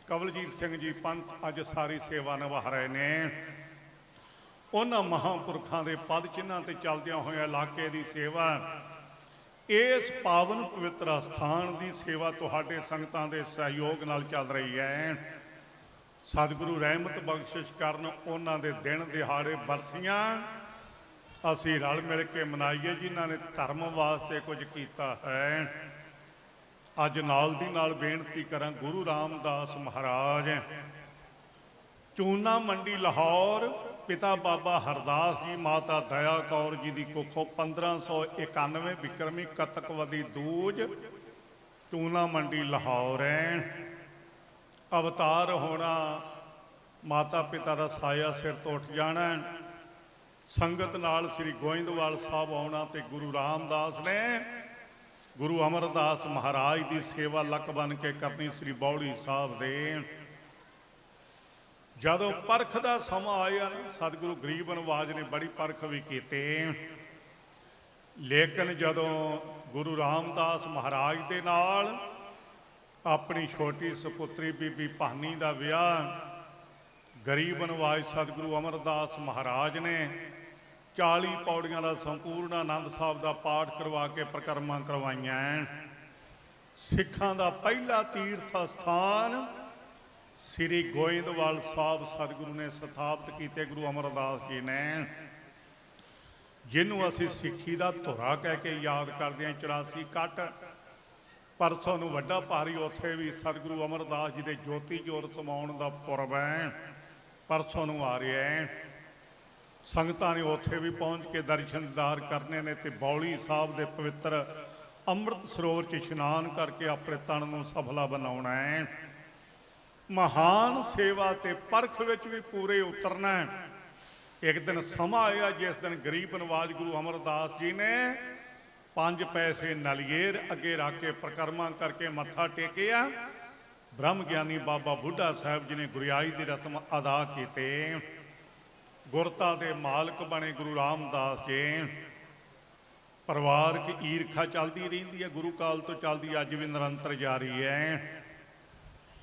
ਕਵਲਜੀਤ ਸਿੰਘ ਜੀ ਪੰਥ ਅੱਜ ਸਾਰੀ ਸੇਵਾ ਨਿਭਾ ਰਹੇ ਨੇ। ਉਹਨਾਂ ਮਹਾਂਪੁਰਖਾਂ ਦੇ ਪਦ ਚਿੰਨ੍ਹਾਂ ਤੇ ਚੱਲਦਿਆਂ ਹੋਇਆ ਇਲਾਕੇ ਦੀ ਸੇਵਾ, ਇਸ ਪਾਵਨ ਪਵਿੱਤਰ ਅਸਥਾਨ ਦੀ ਸੇਵਾ ਤੁਹਾਡੇ ਸੰਗਤਾਂ ਦੇ ਸਹਿਯੋਗ ਨਾਲ ਚੱਲ ਰਹੀ ਹੈ। ਸਤਿਗੁਰੂ ਰਹਿਮਤ ਬਖਸ਼ਿਸ਼ ਕਰਨ, ਉਹਨਾਂ ਦੇ ਦਿਨ ਦਿਹਾੜੇ ਬਰਸੀਆਂ ਅਸੀਂ ਰਲ ਮਿਲ ਕੇ ਮਨਾਈਏ, ਜਿਨ੍ਹਾਂ ਨੇ ਧਰਮ ਵਾਸਤੇ ਕੁਝ ਕੀਤਾ ਹੈ। ਅੱਜ ਨਾਲ ਦੀ ਨਾਲ ਬੇਨਤੀ ਕਰਾਂ, ਗੁਰੂ ਰਾਮਦਾਸ ਮਹਾਰਾਜ ਚੂਨਾ ਮੰਡੀ ਲਾਹੌਰ, ਪਿਤਾ ਬਾਬਾ ਹਰਦਾਸ ਜੀ, ਮਾਤਾ ਦਇਆ ਕੌਰ ਜੀ ਦੀ ਕੁੱਖੋਂ 1591 ਬਿਕਰਮੀ ਕਤਕਵਦੀ ਦੂਜ, ਚੂਨਾ ਮੰਡੀ ਲਾਹੌਰ ਹੈ। ਅਵਤਾਰ ਹੋਣਾ, ਮਾਤਾ ਪਿਤਾ ਦਾ ਸਾਇਆ ਸਿਰ ਤੋਂ ਉੱਠ ਜਾਣਾ, ਸੰਗਤ ਨਾਲ ਸ੍ਰੀ ਗੋਇੰਦਵਾਲ ਸਾਹਿਬ ਆਉਣਾ, ਤੇ ਗੁਰੂ ਰਾਮਦਾਸ ਨੇ ਗੁਰੂ ਅਮਰਦਾਸ ਮਹਾਰਾਜ ਦੀ ਸੇਵਾ ਲੱਕ ਬਣ ਕੇ ਕਰਨੀ ਸ੍ਰੀ ਬੌੜੀ ਸਾਹਿਬ ਦੇ। ਜਦੋਂ ਪਰਖ ਦਾ ਸਮਾਂ ਆਇਆ, ਸਤਿਗੁਰੂ ਗਰੀਬ ਨਵਾਜ ਨੇ ਬੜੀ ਪਰਖ ਵੀ ਕੀਤੀ, ਲੇਕਿਨ ਜਦੋਂ ਗੁਰੂ ਰਾਮਦਾਸ ਮਹਾਰਾਜ ਦੇ ਨਾਲ ਆਪਣੀ ਛੋਟੀ ਸੁਪੁੱਤਰੀ ਬੀਬੀ ਭਾਨੀ ਦਾ ਵਿਆਹ ਗਰੀਬ ਨਵਾਜ ਸਤਿਗੁਰੂ ਅਮਰਦਾਸ ਮਹਾਰਾਜ ਨੇ 40 ਪੌੜੀਆਂ ਦਾ ਸੰਪੂਰਨ ਆਨੰਦ ਸਾਹਿਬ ਦਾ ਪਾਠ ਕਰਵਾ ਕੇ ਪ੍ਰਕਰਮਾਂ ਕਰਵਾਈਆਂ। ਸਿੱਖਾਂ ਦਾ ਪਹਿਲਾ ਤੀਰਥ ਅਸਥਾਨ ਸ੍ਰੀ ਗੋਇੰਦਵਾਲ ਸਾਹਿਬ ਸਤਿਗੁਰੂ ਨੇ ਸਥਾਪਿਤ ਕੀਤੇ ਗੁਰੂ ਅਮਰਦਾਸ ਜੀ ਨੇ, ਜਿਹਨੂੰ ਅਸੀਂ ਸਿੱਖੀ ਦਾ ਧੁਰਾ ਕਹਿ ਕੇ ਯਾਦ ਕਰਦੇ ਹਾਂ। 84 ਕੱਟ ਪਰਸੋਂ ਨੂੰ ਵੱਡਾ ਭਾਰੀ ਉੱਥੇ ਵੀ ਸਤਿਗੁਰੂ ਅਮਰਦਾਸ ਜੀ ਦੇ ਜੋਤੀ ਜੋਤ ਸਮਾਉਣ ਦਾ ਪੁਰਬ ਹੈ, ਪਰਸੋਂ ਨੂੰ ਆ ਰਿਹਾ ਹੈ। ਸੰਗਤਾਂ ਨੇ ਉੱਥੇ ਵੀ ਪਹੁੰਚ ਕੇ ਦਰਸ਼ਨ ਦੀਦਾਰ ਕਰਨੇ ਨੇ ਤੇ ਬੌਲੀ ਸਾਹਿਬ ਦੇ ਪਵਿੱਤਰ ਅੰਮ੍ਰਿਤ ਸਰੋਵਰ 'ਚ ਇਸ਼ਨਾਨ ਕਰਕੇ ਆਪਣੇ ਤਨ ਨੂੰ ਸਫਲਾ ਬਣਾਉਣਾ ਹੈ। ਮਹਾਨ ਸੇਵਾ ਤੇ ਪਰਖ ਵਿੱਚ ਵੀ ਪੂਰੇ ਉਤਰਨਾ ਹੈ। ਇੱਕ ਦਿਨ ਸਮਾਂ ਆਇਆ ਜਿਸ ਦਿਨ ਗਰੀਬ ਨਵਾਜ ਗੁਰੂ ਅਮਰਦਾਸ ਜੀ ਨੇ 5 ਪੈਸੇ ਨਲਿਏਰ ਅੱਗੇ ਰੱਖ ਕੇ ਪ੍ਰਕਰਮਾ ਕਰਕੇ ਮੱਥਾ ਟੇਕਿਆ। ਬ੍ਰਹਮ ਗਿਆਨੀ ਬਾਬਾ ਬੁੱਢਾ ਸਾਹਿਬ ਜੀ ਨੇ ਗੁਰਿਆਈ ਦੀ ਰਸਮ ਅਦਾ ਕੀਤੇ। ਗੁਰਤਾ ਦੇ ਮਾਲਕ ਬਣੇ ਗੁਰੂ ਰਾਮਦਾਸ ਜੀ। ਪਰਿਵਾਰਕ ਈਰਖਾ ਚੱਲਦੀ ਰਹਿੰਦੀ ਹੈ, ਗੁਰੂ ਕਾਲ ਤੋਂ ਚੱਲਦੀ ਅੱਜ ਵੀ ਨਿਰੰਤਰ ਜਾਰੀ ਹੈ।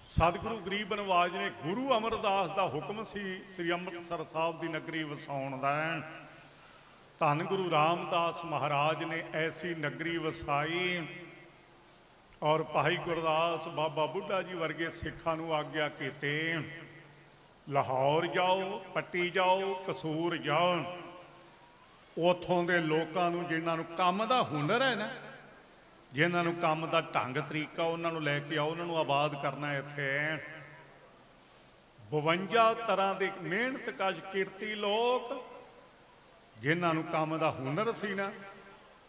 ਸਤਿਗੁਰੂ ਗਰੀਬ ਨਵਾਜ ਨੇ ਗੁਰੂ ਅਮਰਦਾਸ ਦਾ ਹੁਕਮ ਸੀ ਸ੍ਰੀ ਅੰਮ੍ਰਿਤਸਰ ਸਾਹਿਬ ਦੀ ਨਗਰੀ ਵਸਾਉਣ ਦਾ। ਧੰਨ ਗੁਰੂ ਰਾਮਦਾਸ ਮਹਾਰਾਜ ਨੇ ਐਸੀ ਨਗਰੀ ਵਸਾਈ ਔਰ ਭਾਈ ਗੁਰਦਾਸ ਬਾਬਾ ਬੁੱਢਾ ਜੀ ਵਰਗੇ ਸਿੱਖਾਂ ਨੂੰ ਆਗਿਆ ਕੀਤੇ, ਲਾਹੌਰ ਜਾਓ, ਪੱਟੀ ਜਾਓ, ਕਸੂਰ ਜਾਓ। ਉੱਥੋਂ ਦੇ ਲੋਕਾਂ ਨੂੰ ਜਿਨ੍ਹਾਂ ਨੂੰ ਕੰਮ ਦਾ ਹੁਨਰ ਹੈ ਨਾ, ਜਿਨ੍ਹਾਂ ਨੂੰ ਕੰਮ ਦਾ ਢੰਗ ਤਰੀਕਾ, ਉਹਨਾਂ ਨੂੰ ਲੈ ਕੇ ਆਓ, ਉਹਨਾਂ ਨੂੰ ਆਬਾਦ ਕਰਨਾ। ਇੱਥੇ 52 ਤਰ੍ਹਾਂ ਦੇ ਮਿਹਨਤ ਕਸ਼ ਕਿਰਤੀ ਲੋਕ ਜਿਨ੍ਹਾਂ ਨੂੰ ਕੰਮ ਦਾ ਹੁਨਰ ਸੀ ਨਾ,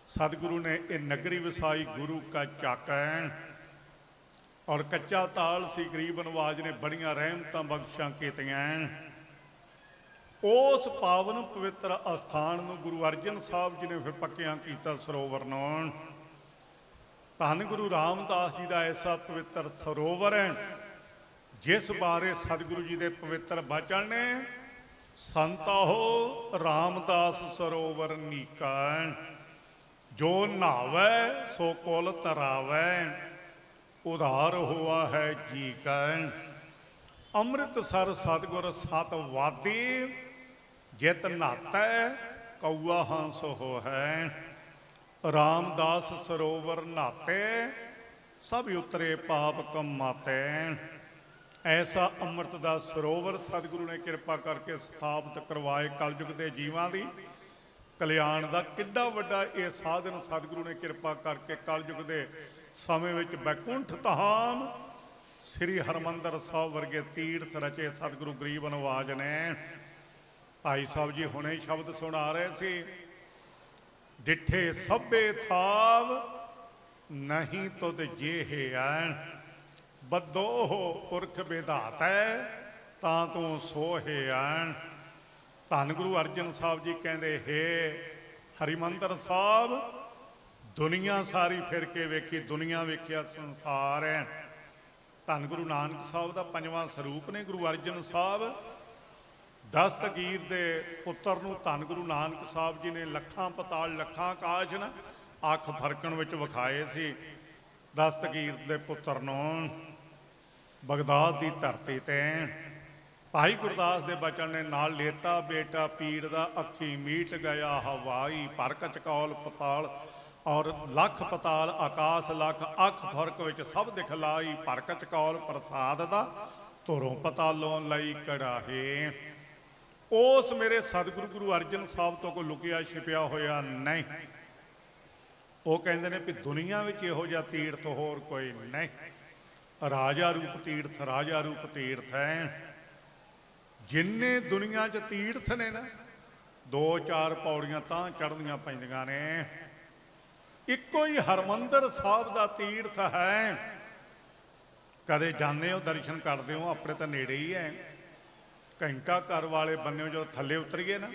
ਸਤਿਗੁਰੂ ਨੇ ਇਹ ਨਗਰੀ ਵਸਾਈ। ਗੁਰੂ ਕਾ ਚੱਕ ਹੈ ਔਰ ਕੱਚਾ ਤਾਲ ਸੀ। ਗਰੀਬ ਨਵਾਜ ਨੇ ਬੜੀਆਂ ਰਹਿਮਤਾਂ ਬਖਸ਼ਾਂ ਕੀਤੀਆਂ। ਉਸ ਪਾਵਨ ਪਵਿੱਤਰ ਅਸਥਾਨ ਨੂੰ ਗੁਰੂ ਅਰਜਨ ਸਾਹਿਬ ਜੀ ਨੇ ਫਿਰ ਪੱਕਿਆਂ ਕੀਤਾ ਸਰੋਵਰ ਨੂੰ। ਧੰਨ ਗੁਰੂ ਰਾਮਦਾਸ ਜੀ ਦਾ ਐਸਾ ਪਵਿੱਤਰ ਸਰੋਵਰ ਹੈ ਜਿਸ ਬਾਰੇ ਸਤਿਗੁਰੂ ਜੀ ਦੇ ਪਵਿੱਤਰ ਬਚਨ ਨੇ, ਸੰਤਾਹੋ ਰਾਮਦਾਸ ਸਰੋਵਰ ਨੀਕਾ, ਜੋ ਨਹਾਵੈ ਸੋ ਕੁਲ ਤਰਾਵੈ, ਉਧਾਰ ਹੋਆ ਹੈ ਜੀ ਕਾ। ਅੰਮ੍ਰਿਤਸਰ ਸਤਿਗੁਰ ਸਤ ਵਾਦੀ, ਜਿਤ ਨਹਾਤੈ ਕਊਆ ਹੰਸ ਹੋ ਹੈ। ਰਾਮਦਾਸ ਸਰੋਵਰ ਨਹਾਤੇ, ਸਭ ਉਤਰੇ ਪਾਪ ਕਮਾਤੇ। ਐਸਾ ਅੰਮ੍ਰਿਤ ਦਾ ਸਰੋਵਰ ਸਤਿਗੁਰੂ ਨੇ ਕਿਰਪਾ ਕਰਕੇ ਸਥਾਪਿਤ ਕਰਵਾਏ। ਕਲਯੁਗ ਦੇ ਜੀਵਾਂ ਦੀ ਕਲਿਆਣ ਦਾ ਕਿੱਡਾ ਵੱਡਾ ਇਹ ਸਾਧਨ ਸਤਿਗੁਰੂ ਨੇ ਕਿਰਪਾ ਕਰਕੇ ਕਲਯੁਗ ਦੇ ਸਮੇਂ ਵਿੱਚ ਬੈਕੁੰਠ ਧਾਮ ਸ੍ਰੀ ਹਰਿਮੰਦਰ ਸਾਹਿਬ ਵਰਗੇ ਤੀਰਥ ਰਚੇ ਸਤਿਗੁਰੂ ਗਰੀਬ ਨਵਾਜ ਨੇ। ਭਾਈ ਸਾਹਿਬ ਜੀ ਹੁਣੇ ਸ਼ਬਦ ਸੁਣਾ ਰਹੇ ਸੀ, ਡਿੱਠੇ ਸਭੇ ਥਾਵ ਨਹੀਂ ਤੁਧ ਜੇ ਹੈ, ਬੱਦੋ ਪੁਰਖ ਵਿਧਾਤੈ ਤਾਂ ਤੂੰ ਸੋਹਿਆ। ਧੰਨ ਗੁਰੂ ਅਰਜਨ ਸਾਹਿਬ ਜੀ ਕਹਿੰਦੇ, ਹੇ ਹਰਿਮੰਦਰ ਸਾਹਿਬ, ਦੁਨੀਆ ਸਾਰੀ ਫਿਰ ਕੇ ਵੇਖੀ, ਦੁਨੀਆ ਵੇਖਿਆ ਸੰਸਾਰ ਹੈ। ਧੰਨ ਗੁਰੂ ਨਾਨਕ ਸਾਹਿਬ ਦਾ 5ਵਾਂ ਸਰੂਪ ਨੇ ਗੁਰੂ ਅਰਜਨ ਸਾਹਿਬ। ਦਸਤਗੀਰ ਦੇ ਪੁੱਤਰ ਨੂੰ ਧੰਨ ਗੁਰੂ ਨਾਨਕ ਸਾਹਿਬ ਜੀ ਨੇ ਲੱਖਾਂ ਪਤਾਲ ਲੱਖਾਂ ਆਕਾਸ਼ ਨਾ ਅੱਖ ਫਰਕਣ ਵਿੱਚ ਵਿਖਾਏ ਸੀ। ਦਸਤਗੀਰ ਦੇ ਪੁੱਤਰ ਨੂੰ ਬਗਦਾਦ ਦੀ ਧਰਤੀ ਤੇ ਭਾਈ ਗੁਰਦਾਸ ਦੇ ਬਚਨ ਨੇ, ਨਾਲ ਲੇਤਾ ਬੇਟਾ ਪੀਰ ਦਾ, ਅੱਖੀ ਮੀਟ ਗਿਆ ਹਵਾਈ, ਭਰ ਕਚਕੌਲ ਪਤਾਲ ਔਰ ਲੱਖ ਪਤਾਲ ਆਕਾਸ਼ ਲੱਖ, ਅੱਖ ਫਰਕ ਵਿੱਚ ਸਭ ਦਿਖਲਾਈ, ਭਰ ਕਚਕੌਲ ਪ੍ਰਸਾਦ ਦਾ, ਧੁਰੋਂ ਪਤਾਲੋਂ ਲਈ ਕੜਾਹੇ। ਉਸ ਮੇਰੇ ਸਤਿਗੁਰੂ ਗੁਰੂ ਅਰਜਨ ਸਾਹਿਬ ਤੋਂ ਕੋਈ ਲੁਕਿਆ ਛਿਪਿਆ ਹੋਇਆ ਨਹੀਂ। ਉਹ ਕਹਿੰਦੇ ਨੇ ਵੀ ਦੁਨੀਆ ਵਿੱਚ ਇਹੋ ਜਿਹਾ ਤੀਰਥ ਹੋਰ ਕੋਈ ਨਹੀਂ। ਰਾਜਾ ਰੂਪ ਤੀਰਥ, ਰਾਜਾ ਰੂਪ ਤੀਰਥ ਹੈ। ਜਿੰਨੇ ਦੁਨੀਆ 'ਚ ਤੀਰਥ ਨੇ ਨਾ, 2-4 ਪੌੜੀਆਂ ਤਾਂ ਚੜ੍ਹਨੀਆਂ ਪੈਂਦੀਆਂ ਨੇ। ਇੱਕੋ ਹੀ ਹਰਿਮੰਦਰ ਸਾਹਿਬ ਦਾ ਤੀਰਥ ਹੈ। ਕਦੇ ਜਾਂਦੇ ਹੋ, ਦਰਸ਼ਨ ਕਰਦੇ ਹੋ, ਆਪਣੇ ਤਾਂ ਨੇੜੇ ਹੀ ਹੈ। ਘੰਟਾ ਘਰ ਵਾਲੇ ਬੰਨਿਓ ਜਦੋਂ ਥੱਲੇ ਉਤਰੀਏ ਨਾ,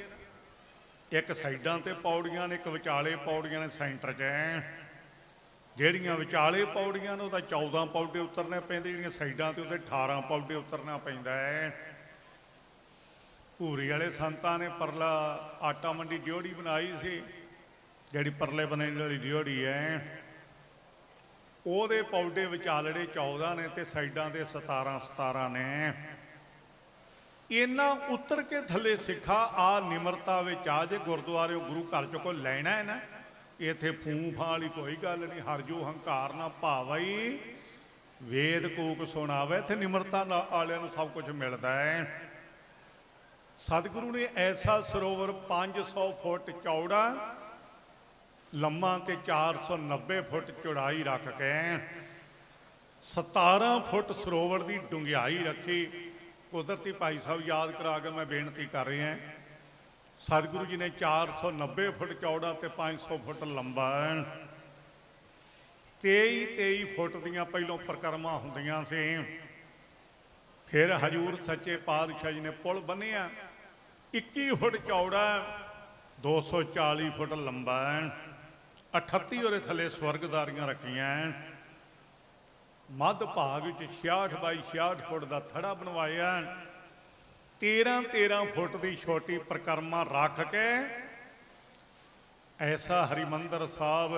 ਇੱਕ ਸਾਈਡਾਂ ਤੇ ਪੌੜੀਆਂ ਨੇ, ਇੱਕ ਵਿਚਾਲੇ ਪੌੜੀਆਂ ਨੇ, ਸੈਂਟਰ 'ਚ ਹੈ। ਜਿਹੜੀਆਂ ਵਿਚਾਲੇ ਪੌੜੀਆਂ ਨੇ ਉਹਦਾ 14 ਪੌੜੇ ਉਤਰਨੇ ਪੈਂਦੇ, ਜਿਹੜੀਆਂ ਸਾਈਡਾਂ ਤੇ ਉਹਦੇ 18 ਪੌੜੇ ਉਤਰਨਾ ਪੈਂਦਾ ਹੈ। ਭੂਰੀ ਵਾਲੇ ਸੰਤਾਂ ਨੇ ਪਰਲਾ ਆਟਾ ਮੰਡੀ ਡਿਓੜੀ ਬਣਾਈ ਸੀ, ਜਿਹੜੀ ਪਰਲੇ ਬੰਨੇ ਵਾਲੀ ਡਿਓੜੀ ਹੈ, ਉਹਦੇ ਪੌਡੇ ਵਿਚਾਲੜੇ 14 ਨੇ ਤੇ ਸਾਈਡਾਂ ਦੇ 17 ਨੇ। ਇਹਨਾਂ ਉਤਰ ਕੇ ਥੱਲੇ ਸਿੱਖਾ ਆ ਨਿਮਰਤਾ ਵਿੱਚ ਆ। ਜੇ ਗੁਰਦੁਆਰੇ ਗੁਰੂ ਘਰ 'ਚ ਕੋਈ ਲੈਣਾ ਹੈ ਨਾ, ਇੱਥੇ ਫੂੰ ਫਾਂ ਵਾਲੀ ਕੋਈ ਗੱਲ ਨਹੀਂ। ਹਰ ਜੋ ਹੰਕਾਰ ਨਾ ਭਾਵਈ वेद कूक सुनावे। इत्थे निमरता वालियां नूं सब कुछ मिलता है। सतगुरु ने ऐसा सरोवर 500 फुट चौड़ा, लम्मा ते 490 फुट चौड़ाई रख के 17 फुट सरोवर की डूंघाई रखी। कुदरती भाई साहब याद करा के मैं बेनती कर रहा हैं। सतगुरु जी ने 490 फुट चौड़ा ते 500 फुट लंबा 23 फुट दियां पहलों परिक्रमा हुंदियां सी। फिर हजूर सच्चे पातशाह जी ने पुल बनिया 21 फुट चौड़ा 240 फुट लंबा 38 ਉਹਦੇ थले स्वर्गदारियां रखियां। मध भाग 66 बाई 66 फुट का थड़ा बनवाया। 13 फुट की छोटी परिक्रमा रख के ऐसा हरिमंदर साहब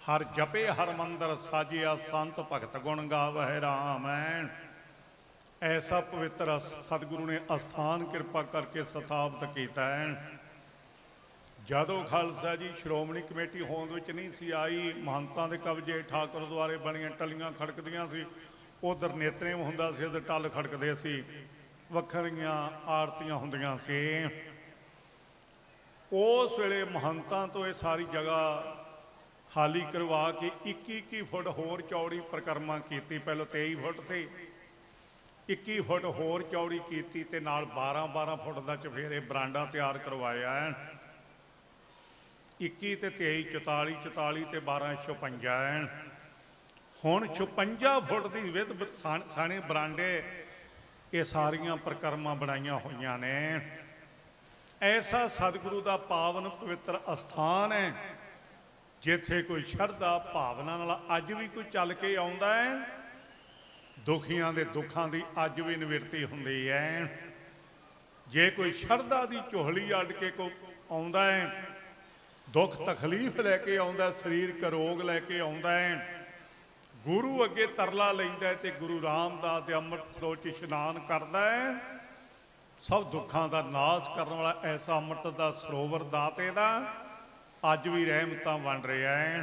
हर जपे हर मंदिर साजिया संत भगत गुण गावै राम है। ऐसा पवित्र सतगुरु ने अस्थान कृपा करके स्थापित किया है। जदों खालसा जी श्रोमणी कमेटी होंद विच नहीं सी आई, महंतां दे कब्जे ठाकुर द्वारे बणियां टलियां खड़कदियां सी, उधर नेतरेम हुंदा सी, उधर टल खड़कदे सी, वखरियां आरतियां हुंदियां सी। उस वेले महंतां तो ये सारी जगह खाली करवा के 21 फुट होर चौड़ी परिक्रमा की। पहलों 23 फुट से 21 फुट होर चौड़ी की ते नाल 12 फुट का चफेरे बरांडा तैयार करवाया। 21 ते 23 44 44 ते 12 56 हुण 56 फुट की विध साने बरांडे ये सारियां परिक्रमा बनाइया हुई ने। ऐसा सतगुरु का पावन पवित्र अस्थान है जिथे कोई शरधा भावना नाल अज भी कोई चल के आउंदा है। दुखियां दे दुखां दी अज भी निवृत्ति हुंदी है। जे कोई शरधा की चोहली अड के कोई आउंदा है, दुख तकलीफ लैके आउंदा, शरीरक रोग लैके आउंदा है, गुरु अगे तरला लैंदा ते गुरु रामदास दे अमृत सरोवर च इशनान करदा है। सब दुखों का नाश करने वाला ऐसा अमृत का सरोवर दाते का अज भी रहमतां बन रहा है।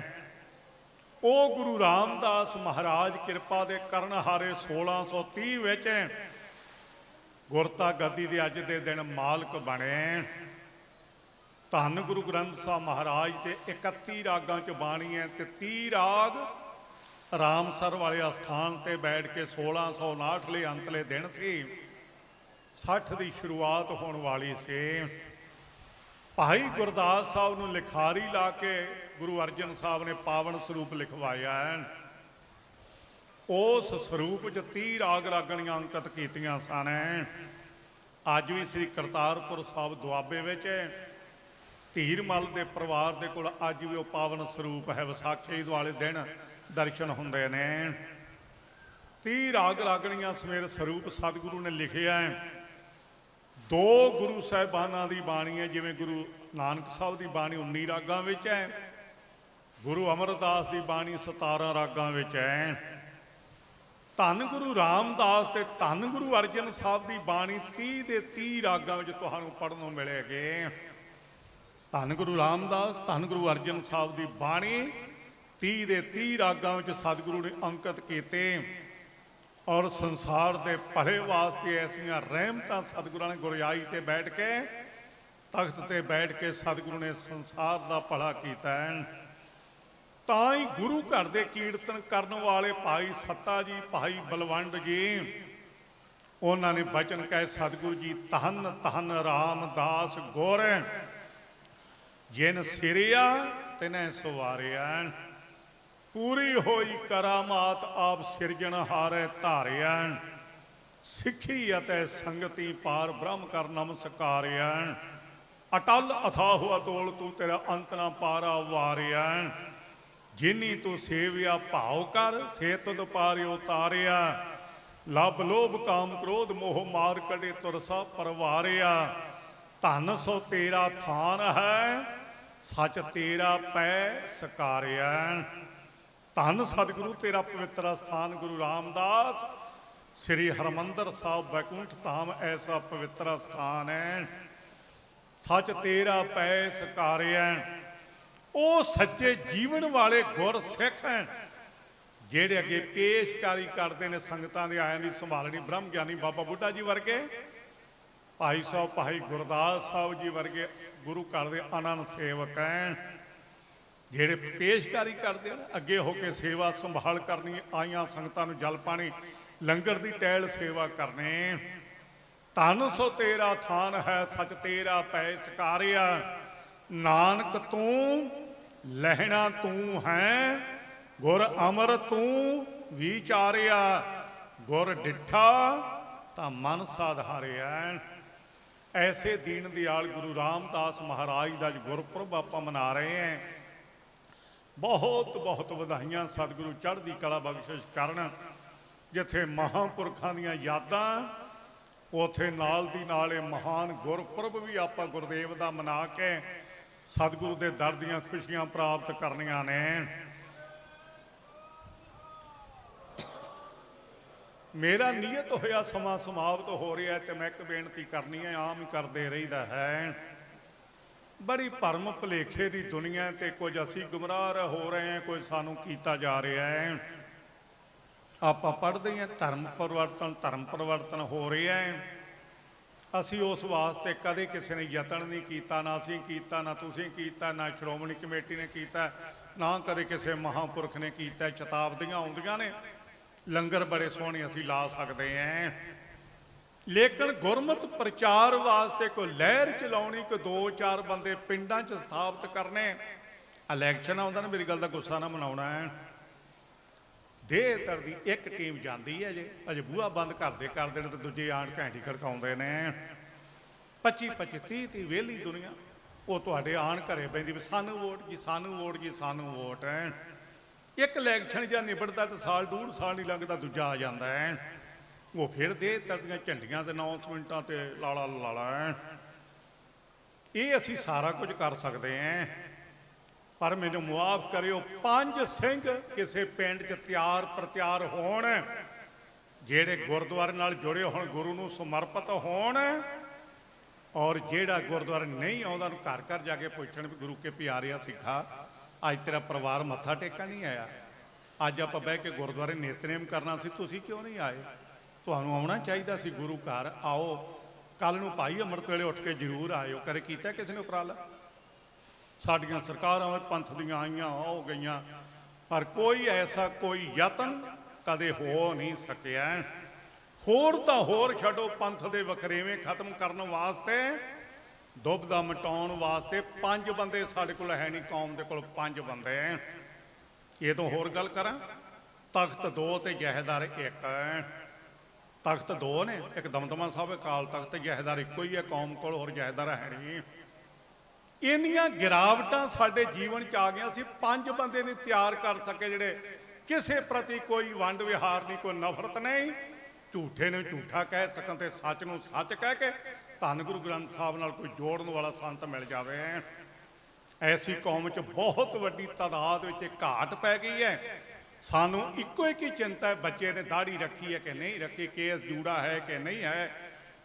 वो गुरु रामदास महाराज कृपा दे करन हारे 1630 विच गुरता गद्दी दे अज दे दिन मालक बने। धन गुरु ग्रंथ साहब महाराज के 31 रागां च बाणी है ते 30 राग रामसर वाले अस्थान ते बैठ के 1659 अंतले दिन सी 60 की शुरुआत होने वाली से। भाई गुरदास साहब नूं लिखारी ला के गुरु अर्जन साहब ने पावन स्वरूप लिखवाया है। उस स्वरूप च 30 राग रागणियां अंकित कीतियां सन। अज भी श्री करतारपुर साहब दुआबे विच धीरमल के परिवार के कोल अज भी वो पावन स्वरूप है। विसाखी वाले दिन दर्शन हुंदे ने। 30 राग रागणियां समेत स्वरूप सतगुरु ने लिखिया है। 2 गुरु साहिबाना की बाणी है, जिमें गुरु नानक साहब की बाणी 19 रागां विच है, गुरु अमरदास की बाणी 17 रागां विच है। धन गुरु रामदास ते धन गुरु अर्जन साहब की बाणी 30 के 30 रागां विच तुहानूं पढ़न नूं मिलेगी। धन गुरु रामदास धन गुरु अर्जन साहब की बाणी 30 के 30 रागां विच सतगुरु ने अंकित कीते। और संसार के भले वास्ते ऐसिया रहमतां सतगुरु ने गुरजाई ते बैठ के तख्त ते बैठ के सतगुरु ने संसार का भला किया है। तां ही गुरु घर के कीर्तन करने वाले भाई सत्ता जी भाई बलवंड जी उन्होंने बचन कहे सतगुरु जी धन धन रामदास गुर जिन सिरिया तिन्हें सवारिया। पूरी होई करामात आप सिरजनहारे धारिया। सिखी अते संगति पार ब्रह्म कर नमस्कारिया। अटल अथाहु अतोल तू तेरा अंत ना पारा वारिया। जिनी तू सेविया भाव कर से तुद पारियो उतारिया। लब लोभ काम क्रोध मोह मार कड़े तुरसा परवारिया। धन सो तेरा थान है सच तेरा पै सकारिया। धन सतगुरु तेरा पवित्र स्थान गुरु रामदास श्री हरमंदर साहब बैकुंठ धाम ऐसा पवित्र स्थान है। सच तेरा पै सकारिया। ओ सच्चे जीवन वाले गुर सिख हैं ਜਿਹੜੇ ਅੱਗੇ ਪੇਸ਼ਕਾਰੀ ਕਰਦੇ ਨੇ ਸੰਗਤਾਂ ਦੇ ਆਇਆਂ ਦੀ ਸੰਭਾਲਣੀ ਬ੍ਰਹਮ ਗਿਆਨੀ ਬਾਬਾ ਬੁੱਢਾ ਜੀ ਵਰਗੇ, ਭਾਈ ਸਾਹਿਬ ਭਾਈ ਗੁਰਦਾਸ ਸਾਹਿਬ ਜੀ ਵਰਗੇ ਗੁਰੂ ਘਰ ਦੇ ਆਨੰਦ ਸੇਵਕ ਹੈ, ਜਿਹੜੇ ਪੇਸ਼ਕਾਰੀ ਕਰਦੇ ਨੇ, ਅੱਗੇ ਹੋ ਕੇ ਸੇਵਾ ਸੰਭਾਲ ਕਰਨੀ, ਆਈਆਂ ਸੰਗਤਾਂ ਨੂੰ ਜਲ ਪਾਣੀ ਲੰਗਰ ਦੀ ਟਹਿਲ ਸੇਵਾ ਕਰਨੇ। ਧੰਨ ਸੋ ਤੇਰਾ ਥਾਨ ਹੈ ਸੱਚ ਤੇਰਾ ਪੈ ਸਕਾਰਿਆ, ਨਾਨਕ ਤੂੰ ਲਹਿਣਾ ਤੂੰ ਹੈ, ਗੁਰ ਅਮਰ ਤੂੰ ਵਿਚਾਰਿਆ, ਗੁਰ ਡਿਠਾ ਤਾਂ ਮਨ ਸਾਧਾਰਿਆ। ਐਸੇ ਦੀਨ ਦਿਆਲ ਗੁਰੂ ਰਾਮਦਾਸ ਮਹਾਰਾਜ ਦਾ ਅੱਜ ਗੁਰਪੁਰਬ ਆਪਾਂ ਮਨਾ ਰਹੇ ਹਾਂ। ਬਹੁਤ ਬਹੁਤ ਵਧਾਈਆਂ, ਸਤਿਗੁਰੂ ਚੜ੍ਹਦੀ ਕਲਾ ਬਖਸ਼ਿਸ਼ ਕਰਨ। ਜਿੱਥੇ ਮਹਾਂਪੁਰਖਾਂ ਦੀਆਂ ਯਾਦਾਂ, ਉੱਥੇ ਨਾਲ ਦੀ ਨਾਲ ਇਹ ਮਹਾਨ ਗੁਰਪੁਰਬ ਵੀ ਆਪਾਂ ਗੁਰਦੇਵ ਦਾ ਮਨਾ ਕੇ ਸਤਿਗੁਰੂ ਦੇ ਦਰ ਦੀਆਂ ਖੁਸ਼ੀਆਂ ਪ੍ਰਾਪਤ ਕਰਨੀਆਂ ਨੇ। ਮੇਰਾ ਨੀਅਤ ਹੋਇਆ ਸਮਾਂ ਸਮਾਪਤ ਹੋ ਰਿਹਾ ਤੇ ਮੈਂ ਇੱਕ ਬੇਨਤੀ ਕਰਨੀ ਹੈ, ਆਮ ਹੀ ਕਰਦੇ ਰਹੀਦਾ ਹੈ। ਬੜੀ ਭਰਮ ਭੁਲੇਖੇ ਦੀ ਦੁਨੀਆ ਤੇ ਕੁਝ ਅਸੀਂ ਗੁੰਮਰਾਹ ਹੋ ਰਹੇ ਹਾਂ, ਕੁਝ ਸਾਨੂੰ ਕੀਤਾ ਜਾ ਰਿਹਾ ਹੈ। ਆਪਾਂ ਪੜ੍ਹਦੇ ਹਾਂ ਧਰਮ ਪਰਿਵਰਤਨ ਹੋ ਰਿਹਾ ਹੈ। ਅਸੀਂ ਉਸ ਵਾਸਤੇ ਕਦੇ ਕਿਸੇ ਨੇ ਯਤਨ ਨਹੀਂ ਕੀਤਾ, ਨਾ ਅਸੀਂ ਕੀਤਾ, ਨਾ ਤੁਸੀਂ ਕੀਤਾ, ਨਾ ਸ਼੍ਰੋਮਣੀ ਕਮੇਟੀ ਨੇ ਕੀਤਾ, ਨਾ ਕਦੇ ਕਿਸੇ ਮਹਾਂਪੁਰਖ ਨੇ ਕੀਤਾ। ਸ਼ਤਾਬਦੀਆਂ ਆਉਂਦੀਆਂ ਨੇ, ਲੰਗਰ ਬੜੇ ਸੋਹਣੇ ਅਸੀਂ ਲਾ ਸਕਦੇ ਹਾਂ, ਲੇਕਿਨ ਗੁਰਮਤਿ ਪ੍ਰਚਾਰ ਵਾਸਤੇ ਕੋਈ ਲਹਿਰ ਚਲਾਉਣੀ, ਕੋਈ 2-4 ਬੰਦੇ ਪਿੰਡਾਂ 'ਚ ਸਥਾਪਿਤ ਕਰਨੇ। ਇਲੈਕਸ਼ਨ ਆਉਂਦਾ ਨਾ, ਮੇਰੀ ਗੱਲ ਦਾ ਗੁੱਸਾ ਨਾ ਮਨਾਉਣਾ ਹੈ। ਦੇਹ ਧਰ ਦੀ ਇੱਕ ਟੀਮ ਜਾਂਦੀ ਹੈ, ਅਜੇ ਬੂਹਾ ਬੰਦ ਕਰਦੇ ਕਰਦੇ ਨੇ ਤੇ ਦੂਜੇ ਆਣ ਘੰਟੀ ਖੜਕਾਉਂਦੇ ਨੇ। 25-25 30 ਵਿਹਲੀ ਦੁਨੀਆ ਉਹ ਤੁਹਾਡੇ ਆਣ ਘਰੇ ਪੈਂਦੀ ਵੀ ਸਾਨੂੰ ਵੋਟ ਜੀ, ਸਾਨੂੰ ਵੋਟ ਜੀ, ਸਾਨੂੰ ਵੋਟ ਹੈ। ਇੱਕ ਇਲੈਕਸ਼ਨ ਜਾਂ ਨਿਬੜਦਾ ਤੇ ਸਾਲ ਡੂਢ ਸਾਲ ਨਹੀਂ ਲੰਘਦਾ, ਦੂਜਾ ਆ ਜਾਂਦਾ ਹੈ। ਉਹ ਫਿਰ ਦੇਹ ਧਰ ਦੀਆਂ ਝੰਡੀਆਂ ਤੇ ਅਨਾਉਂਸਮੈਂਟਾਂ ਤੇ ਲਾਲਾ ਲਾਲਾ ਹੈ। ਇਹ ਅਸੀਂ ਸਾਰਾ ਕੁਝ ਕਰ ਸਕਦੇ ਹਾਂ, ਪਰ ਮੈਨੂੰ ਮੁਆਫ ਕਰਿਓ, 5 ਸਿੰਘ ਕਿਸੇ ਪਿੰਡ 'ਚ ਤਿਆਰ ਪ੍ਰਤਿਆਰ ਹੋਣ, ਜਿਹੜੇ ਗੁਰਦੁਆਰੇ ਨਾਲ ਜੁੜੇ ਹੋਣ, ਗੁਰੂ ਨੂੰ ਸਮਰਪਿਤ ਹੋਣ, ਔਰ ਜਿਹੜਾ ਗੁਰਦੁਆਰੇ ਨਹੀਂ ਆਉਂਦਾ ਉਹਨੂੰ ਘਰ ਘਰ ਜਾ ਕੇ ਪੁੱਛਣ ਵੀ ਗੁਰੂ ਕੇ ਪਿਆਰਿਆ ਸਿੱਖਾ, ਅੱਜ ਤੇਰਾ ਪਰਿਵਾਰ ਮੱਥਾ ਟੇਕਣ ਨਹੀਂ ਆਇਆ, ਅੱਜ ਆਪਾਂ ਬਹਿ ਕੇ ਗੁਰਦੁਆਰੇ ਨਿਤਨੇਮ ਕਰਨਾ ਸੀ, ਤੁਸੀਂ ਕਿਉਂ ਨਹੀਂ ਆਏ? ਤੁਹਾਨੂੰ ਆਉਣਾ ਚਾਹੀਦਾ ਸੀ ਗੁਰੂ ਘਰ, ਆਓ। ਕੱਲ੍ਹ ਨੂੰ ਭਾਈ ਅੰਮ੍ਰਿਤ ਵੇਲੇ ਉੱਠ ਕੇ ਜ਼ਰੂਰ ਆਇਓ। ਕਦੇ ਕੀਤਾ ਕਿਸੇ ਨੇ ਉਪਰਾਲਾ? ਸਾਡੀਆਂ ਸਰਕਾਰਾਂ ਪੰਥ ਦੀਆਂ ਆਈਆਂ ਹੋ ਗਈਆਂ, ਪਰ ਕੋਈ ਐਸਾ ਕੋਈ ਯਤਨ ਕਦੇ ਹੋ ਨਹੀਂ ਸਕਿਆ। ਹੋਰ ਤਾਂ ਹੋਰ ਛੱਡੋ, ਪੰਥ ਦੇ ਵਖਰੇਵੇਂ ਖਤਮ ਕਰਨ ਵਾਸਤੇ, ਦੁਬਦਾ ਮਿਟਾਉਣ ਵਾਸਤੇ 5 ਬੰਦੇ ਸਾਡੇ ਕੋਲ ਹੈ ਨਹੀਂ, ਕੌਮ ਦੇ ਕੋਲ 5 ਬੰਦੇ। ਇਹ ਤੋਂ ਹੋਰ ਗੱਲ ਕਰਾਂ, ਤਖਤ 2 ਤੇ ਜਹੇਦਾਰ 1। ਤਖਤ 2 ਨੇ, ਇੱਕ ਦਮਦਮਾ ਸਾਹਿਬ, ਅਕਾਲ ਤਖਤ, ਜਹੇਦਾਰ ਇੱਕੋ ਹੀ ਹੈ ਕੌਮ ਕੋਲ, ਹੋਰ ਜਹੇਦਾਰ ਹੈ ਨਹੀਂ। ਇੰਨੀਆਂ ਗਿਰਾਵਟਾਂ ਸਾਡੇ ਜੀਵਨ 'ਚ ਆ ਗਈਆਂ, ਅਸੀਂ 5 ਬੰਦੇ ਨਹੀਂ ਤਿਆਰ ਕਰ ਸਕੇ ਜਿਹੜੇ ਕਿਸੇ ਪ੍ਰਤੀ ਕੋਈ ਵੰਡ ਵਿਹਾਰ ਨਹੀਂ, ਕੋਈ ਨਫ਼ਰਤ ਨਹੀਂ, ਝੂਠੇ ਨੂੰ ਝੂਠਾ ਕਹਿ ਸਕਣ ਤੇ ਸੱਚ ਨੂੰ ਸੱਚ ਕਹਿ ਕੇ ਧੰਨ ਗੁਰੂ ਗ੍ਰੰਥ ਸਾਹਿਬ ਨਾਲ ਕੋਈ ਜੋੜਨ ਵਾਲਾ ਸੰਤ ਮਿਲ ਜਾਵੇ। ਐਸੀ ਕੌਮ 'ਚ ਬਹੁਤ ਵੱਡੀ ਤਾਦਾਦ ਵਿੱਚ ਘਾਟ ਪੈ ਗਈ ਹੈ। ਸਾਨੂੰ ਇੱਕੋ ਇੱਕ ਹੀ ਚਿੰਤਾ ਹੈ, ਬੱਚੇ ਨੇ ਦਾੜੀ ਰੱਖੀ ਹੈ ਕਿ ਨਹੀਂ ਰੱਖੀ, ਕੇਸ ਜੂੜਾ ਹੈ ਕਿ ਨਹੀਂ ਹੈ,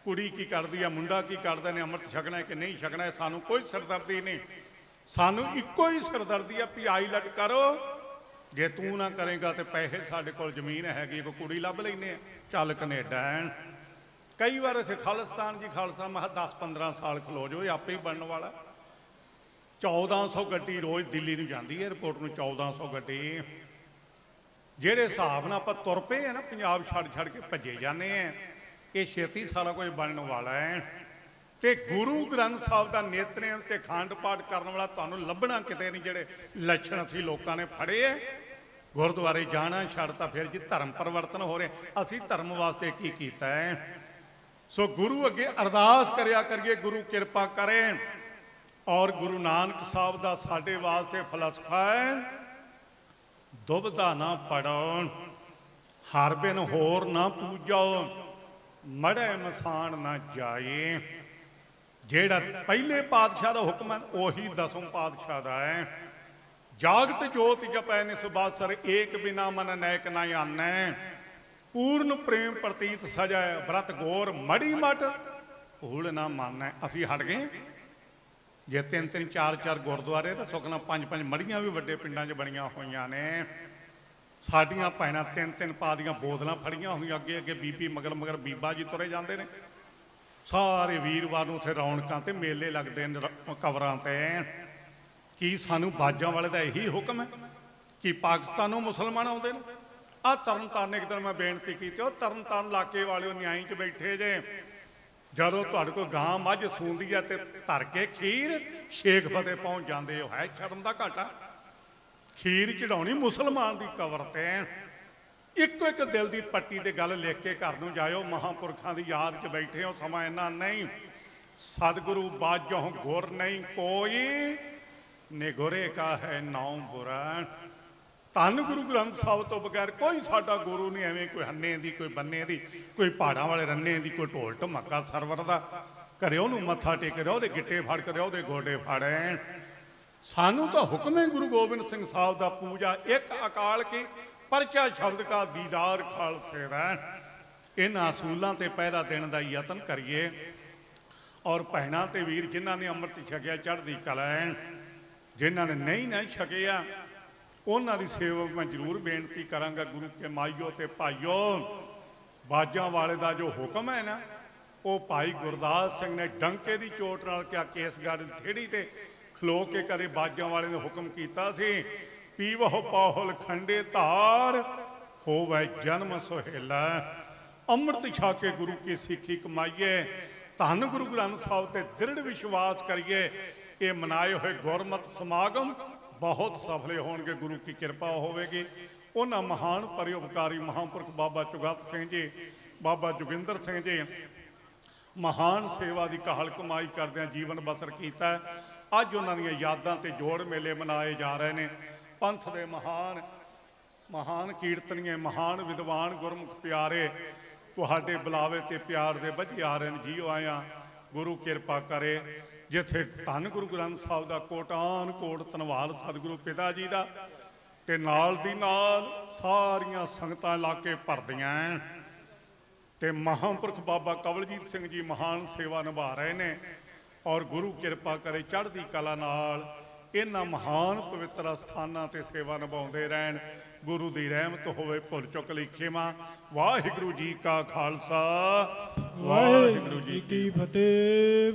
ਕੁੜੀ ਕੀ ਕਰਦੀ ਹੈ, ਮੁੰਡਾ ਕੀ ਕਰਦਾ ਨੇ, ਅੰਮ੍ਰਿਤ ਛਕਣਾ ਹੈ ਕਿ ਨਹੀਂ ਛਕਣਾ ਹੈ। ਸਾਨੂੰ ਕੋਈ ਸਿਰਦਰਦੀ ਨਹੀਂ, ਸਾਨੂੰ ਇੱਕੋ ਹੀ ਸਿਰਦਰਦੀ ਹੈ ਵੀ ਆਈਲਟ ਕਰੋ, ਜੇ ਤੂੰ ਨਾ ਕਰੇਗਾ ਤੇ ਪੈਸੇ ਸਾਡੇ ਕੋਲ ਜ਼ਮੀਨ ਹੈਗੀ, ਕੋਈ ਕੁੜੀ ਲੱਭ ਲੈਂਦੇ, ਚੱਲ ਕਨੇਡਾ। ਕਈ ਵਾਰ ਇੱਥੇ ਖਾਲਿਸਤਾਨ ਜੀ ਖਾਲਿਸਤਾਨ, ਮੈਂ 10-15 ਸਾਲ ਖਲੋ ਜਾਓ, ਆਪੇ ਹੀ ਬਣਨ ਵਾਲਾ। 1400 ਗੱਡੀ ਰੋਜ਼ ਦਿੱਲੀ ਨੂੰ ਜਾਂਦੀ ਹੈ, ਏਅਰਪੋਰਟ ਨੂੰ 1400 ਗੱਡੀ। ਜਿਹੜੇ ਹਿਸਾਬ ਨਾਲ ਆਪਾਂ ਤੁਰ ਪਏ ਆ ਨਾ, ਪੰਜਾਬ ਛੱਡ ਕੇ ਭੱਜੇ ਜਾਂਦੇ ਆ, ਇਹ ਛੇਤੀ ਸਾਰਾ ਕੁਝ ਬਣਨ ਵਾਲਾ ਹੈ। ਤੇ ਗੁਰੂ ਗ੍ਰੰਥ ਸਾਹਿਬ ਦਾ ਨਿਤਨੇਮ ਤੇ ਅਖੰਡ ਪਾਠ ਕਰਨ ਵਾਲਾ ਤੁਹਾਨੂੰ ਲੱਭਣਾ ਕਿਤੇ ਨਹੀਂ। ਜਿਹੜੇ ਲੱਛਣ ਅਸੀਂ ਲੋਕਾਂ ਨੇ ਫੜੇ ਹੈ, ਗੁਰਦੁਆਰੇ ਜਾਣਾ ਛੱਡਤਾ, ਫਿਰ ਜੀ ਧਰਮ ਪਰਿਵਰਤਨ ਹੋ ਰਿਹਾ। ਅਸੀਂ ਧਰਮ ਵਾਸਤੇ ਕੀ ਕੀਤਾ ਹੈ? ਸੋ ਗੁਰੂ ਅੱਗੇ ਅਰਦਾਸ ਕਰਿਆ ਕਰੀਏ, ਗੁਰੂ ਕਿਰਪਾ ਕਰੇ। ਔਰ ਗੁਰੂ ਨਾਨਕ ਸਾਹਿਬ ਦਾ ਸਾਡੇ ਵਾਸਤੇ ਫਲਸਫਾ ਹੈ, ਦੁਬਦਾ ਨਾ ਪੜੋ, ਹਰ ਬਿਨ ਹੋਰ ਨਾ ਪੂਜੋ, ਮੜੇ ਮਸਾਨ ਨਾ ਜਾਏ। ਜਿਹੜਾ ਪਹਿਲੇ ਪਾਤਸ਼ਾਹ ਦਾ ਹੁਕਮ ਹੈ, ਉਹੀ 10ਵੇਂ ਪਾਤਸ਼ਾਹ ਦਾ ਹੈ। ਜਾਗਤ ਜੋਤ ਜਪੈ ਨਿਸਬਾਸਰ, ਏਕ ਬਿਨਾ ਮਨ ਨੈਕ ਨਾ ਆਨੈ, ਪੂਰਨ ਪ੍ਰੇਮ ਪ੍ਰਤੀਤ ਸਜੈ, ਬ੍ਰਤ ਗੋਰ ਮੜੀ ਮਟ ਭੂਲ ਨਾ ਮਾਨੈ। ਅਸੀਂ ਹਟ ਗਏ, ਜੇ 3-3 4-4 ਗੁਰਦੁਆਰੇ ਤਾਂ ਸੁਖਨਾ 5-5 ਮੜੀਆਂ ਵੀ ਵੱਡੇ ਪਿੰਡਾਂ 'ਚ ਬਣੀਆਂ ਹੋਈਆਂ ਨੇ। ਸਾਡੀਆਂ ਭੈਣਾਂ ਤਿੰਨ ਤਿੰਨ ਪਾ ਦੀਆਂ ਬੋਤਲਾਂ ਫੜੀਆਂ ਹੋਈਆਂ, ਅੱਗੇ ਅੱਗੇ ਬੀਬੀ ਮਗਰ ਮਗਰ ਬੀਬਾ ਜੀ ਤੁਰੇ ਜਾਂਦੇ ਨੇ। ਸਾਰੇ ਵੀਰਵਾਰ ਨੂੰ ਉੱਥੇ ਰੌਣਕਾਂ ਤੇ ਮੇਲੇ ਲੱਗਦੇ ਨੇ ਕਬਰਾਂ ਤੇ। ਕੀ ਸਾਨੂੰ ਬਾਜਾਂ ਵਾਲੇ ਦਾ ਇਹੀ ਹੁਕਮ ਹੈ ਕਿ ਪਾਕਿਸਤਾਨੋਂ ਮੁਸਲਮਾਨ ਆਉਂਦੇ ਨੇ? ਆਹ ਤਰਨ ਤਾਰਨ ਇੱਕ ਦਿਨ ਮੈਂ ਬੇਨਤੀ ਕੀਤੀ, ਉਹ ਤਰਨ ਤਾਰਨ ਇਲਾਕੇ ਵਾਲਿਓ ਨਿਆਈ 'ਚ ਬੈਠੇ ਜੇ, ਜਦੋਂ ਤੁਹਾਡੇ ਕੋਲ ਗਾਂ ਮੱਝ ਸੂੰਦੀ ਹੈ ਤੇ ਧਰ ਕੇ ਖੀਰ ਸ਼ੇਖ ਫਤਿਹ ਪਹੁੰਚ ਜਾਂਦੇ ਹੋ, ਹੈ ਸ਼ਰਮ ਦਾ ਘਾਟਾ? ਖੀਰ ਚੜਾਉਣੀ ਮੁਸਲਮਾਨ ਦੀ ਕਬਰ ਤੇ। ਇੱਕੋ ਇੱਕ ਦਿਲ ਦੀ ਪੱਟੀ ਤੇ ਗੱਲ ਲਿਖ ਕੇ ਘਰ ਨੂੰ ਜਾਇਓ, ਮਹਾਂਪੁਰਖਾਂ ਦੀ ਯਾਦ 'ਚ ਬੈਠੇ ਹੋ, ਸਮਾਂ ਇੰਨਾ ਨਹੀਂ। ਸਤਿਗੁਰੂ ਬਾਝੋਂ ਗੁਰ ਨਹੀਂ ਕੋਈ, ਨਿਗੁਰੇ ਕਾ ਹੈ ਨਾਉ ਬੁਰਾ। ਧੰਨ ਗੁਰੂ ਗ੍ਰੰਥ ਸਾਹਿਬ ਤੋਂ ਬਗੈਰ ਕੋਈ ਸਾਡਾ ਗੁਰੂ ਨਹੀਂ। ਐਵੇਂ ਕੋਈ ਹੰਨੇ ਦੀ, ਕੋਈ ਬੰਨੇ ਦੀ, ਕੋਈ ਪਹਾੜਾਂ ਵਾਲੇ ਰੰਨੇ ਦੀ, ਕੋਈ ਢੋਲ ਢਮੱਕਾ ਸਰਵਰ ਦਾ ਘਰੇ ਉਹਨੂੰ ਮੱਥਾ ਟੇਕਿਆ, ਉਹਦੇ ਗਿੱਟੇ ਫੜ ਕੇ ਉਹਦੇ ਗੋਡੇ ਫੜੇ। ਸਾਨੂੰ ਤਾਂ ਹੁਕਮ ਹੈ ਗੁਰੂ ਗੋਬਿੰਦ ਸਿੰਘ ਸਾਹਿਬ ਦਾ, ਪੂਜਾ ਇੱਕ ਅਕਾਲ ਕੀ ਪਰਚਾ ਸ਼ਬਦ ਕਾ ਦੀਦਾਰ ਖਾਲਸੇ ਦਾ। ਇਹਨਾਂ ਅਸੂਲਾਂ ਤੇ ਪਹਿਰਾ ਦੇਣ ਦਾ ਯਤਨ ਕਰੀਏ। ਔਰ ਭੈਣਾਂ ਤੇ ਵੀਰ ਜਿਨ੍ਹਾਂ ਨੇ ਅੰਮ੍ਰਿਤ ਛਕਿਆ ਚੜ੍ਹਦੀ ਕਲਾ ਹੈ, ਜਿਨ੍ਹਾਂ ਨੇ ਨਹੀਂ ਨਾ ਛਕਿਆ ਉਹਨਾਂ ਦੀ ਸੇਵਾ ਮੈਂ ਜ਼ਰੂਰ ਬੇਨਤੀ ਕਰਾਂਗਾ। ਗੁਰੂ ਕੇ ਮਾਈਓ ਤੇ ਭਾਈਓ, ਬਾਜਾਂ ਵਾਲੇ ਦਾ ਜੋ ਹੁਕਮ ਹੈ ਨਾ, ਉਹ ਭਾਈ ਗੁਰਦਾਸ ਸਿੰਘ ਨੇ ਡੰਕੇ ਦੀ ਚੋਟ ਨਾਲ ਕਿਹਾ ਕੇਸਗੜ੍ਹ ਦੀ ਥੇੜੀ ਤੇ ਖਲੋ ਕੇ ਕਰੇ ਬਾਜਾਂ ਵਾਲੇ ਨੇ ਹੁਕਮ ਕੀਤਾ ਸੀ, ਪੀਵਹੁ ਪਾਹੁਲ ਖੰਡੇ ਧਾਰ ਹੋਵੇ ਜਨਮ ਸੁਹੇਲਾ। ਅੰਮ੍ਰਿਤ ਛਕ ਕੇ ਗੁਰੂ ਕੀ ਸਿੱਖੀ ਕਮਾਈਏ, ਧੰਨ ਗੁਰੂ ਗ੍ਰੰਥ ਸਾਹਿਬ ਤੇ ਦ੍ਰਿੜ ਵਿਸ਼ਵਾਸ ਕਰੀਏ। ਇਹ ਮਨਾਏ ਹੋਏ ਗੁਰਮਤਿ ਸਮਾਗਮ ਬਹੁਤ ਸਫਲੇ ਹੋਣਗੇ, ਗੁਰੂ ਕੀ ਕਿਰਪਾ ਹੋਵੇਗੀ। ਉਹਨਾਂ ਮਹਾਨ ਪਰਉਪਕਾਰੀ ਮਹਾਂਪੁਰਖ ਬਾਬਾ ਚੁਗਤ ਸਿੰਘ ਜੀ, ਬਾਬਾ ਜੋਗਿੰਦਰ ਸਿੰਘ ਜੀ, ਮਹਾਨ ਸੇਵਾ ਦੀ ਕਾਹਲ ਕਮਾਈ ਕਰਦਿਆਂ ਜੀਵਨ ਬਸਰ ਕੀਤਾ। ਅੱਜ ਉਹਨਾਂ ਦੀਆਂ ਯਾਦਾਂ ਤੇ ਜੋੜ ਮੇਲੇ ਮਨਾਏ ਜਾ ਰਹੇ ਨੇ। ਪੰਥ ਦੇ ਮਹਾਨ ਕੀਰਤਨੀਏ, ਮਹਾਨ ਵਿਦਵਾਨ, ਗੁਰਮੁਖ ਪਿਆਰੇ ਤੁਹਾਡੇ ਬੁਲਾਵੇ ਤੇ ਪਿਆਰ ਦੇ ਵੱਜੇ ਆ ਰਹੇ ਨੇ। ਜੀਓ ਆਇਆਂ, ਗੁਰੂ ਕਿਰਪਾ ਕਰੇ। ਜਿੱਥੇ ਧੰਨ ਗੁਰੂ ਗ੍ਰੰਥ ਸਾਹਿਬ ਦਾ ਕੋਟਾਨ ਕੋਟ ਧੰਨਵਾਦ ਸਤਿਗੁਰੂ ਪਿਤਾ ਜੀ ਦਾ, ਤੇ ਨਾਲ ਦੀ ਨਾਲ ਸਾਰੀਆਂ ਸੰਗਤਾਂ ਇਲਾਕੇ ਭਰਦੀਆਂ। ਤੇ ਮਹਾਂਪੁਰਖ ਬਾਬਾ ਕਵਲਜੀਤ ਸਿੰਘ ਜੀ ਮਹਾਨ ਸੇਵਾ ਨਿਭਾ ਰਹੇ ਨੇ। ਔਰ ਗੁਰੂ ਕਿਰਪਾ ਕਰੇ ਚੜ੍ਹਦੀ ਕਲਾ ਨਾਲ ਇਹਨਾਂ ਮਹਾਨ ਪਵਿੱਤਰ ਸਥਾਨਾਂ ਤੇ ਸੇਵਾ ਨਿਭਾਉਂਦੇ ਰਹਿਣ। ਗੁਰੂ ਦੀ ਰਹਿਮਤ ਹੋਵੇ, ਭੁੱਲ ਚੁੱਕ ਲਈ ਖਿਮਾ। ਵਾਹਿਗੁਰੂ ਜੀ ਕਾ ਖਾਲਸਾ, ਵਾਹਿਗੁਰੂ ਜੀ ਕੀ ਫਤਿਹ।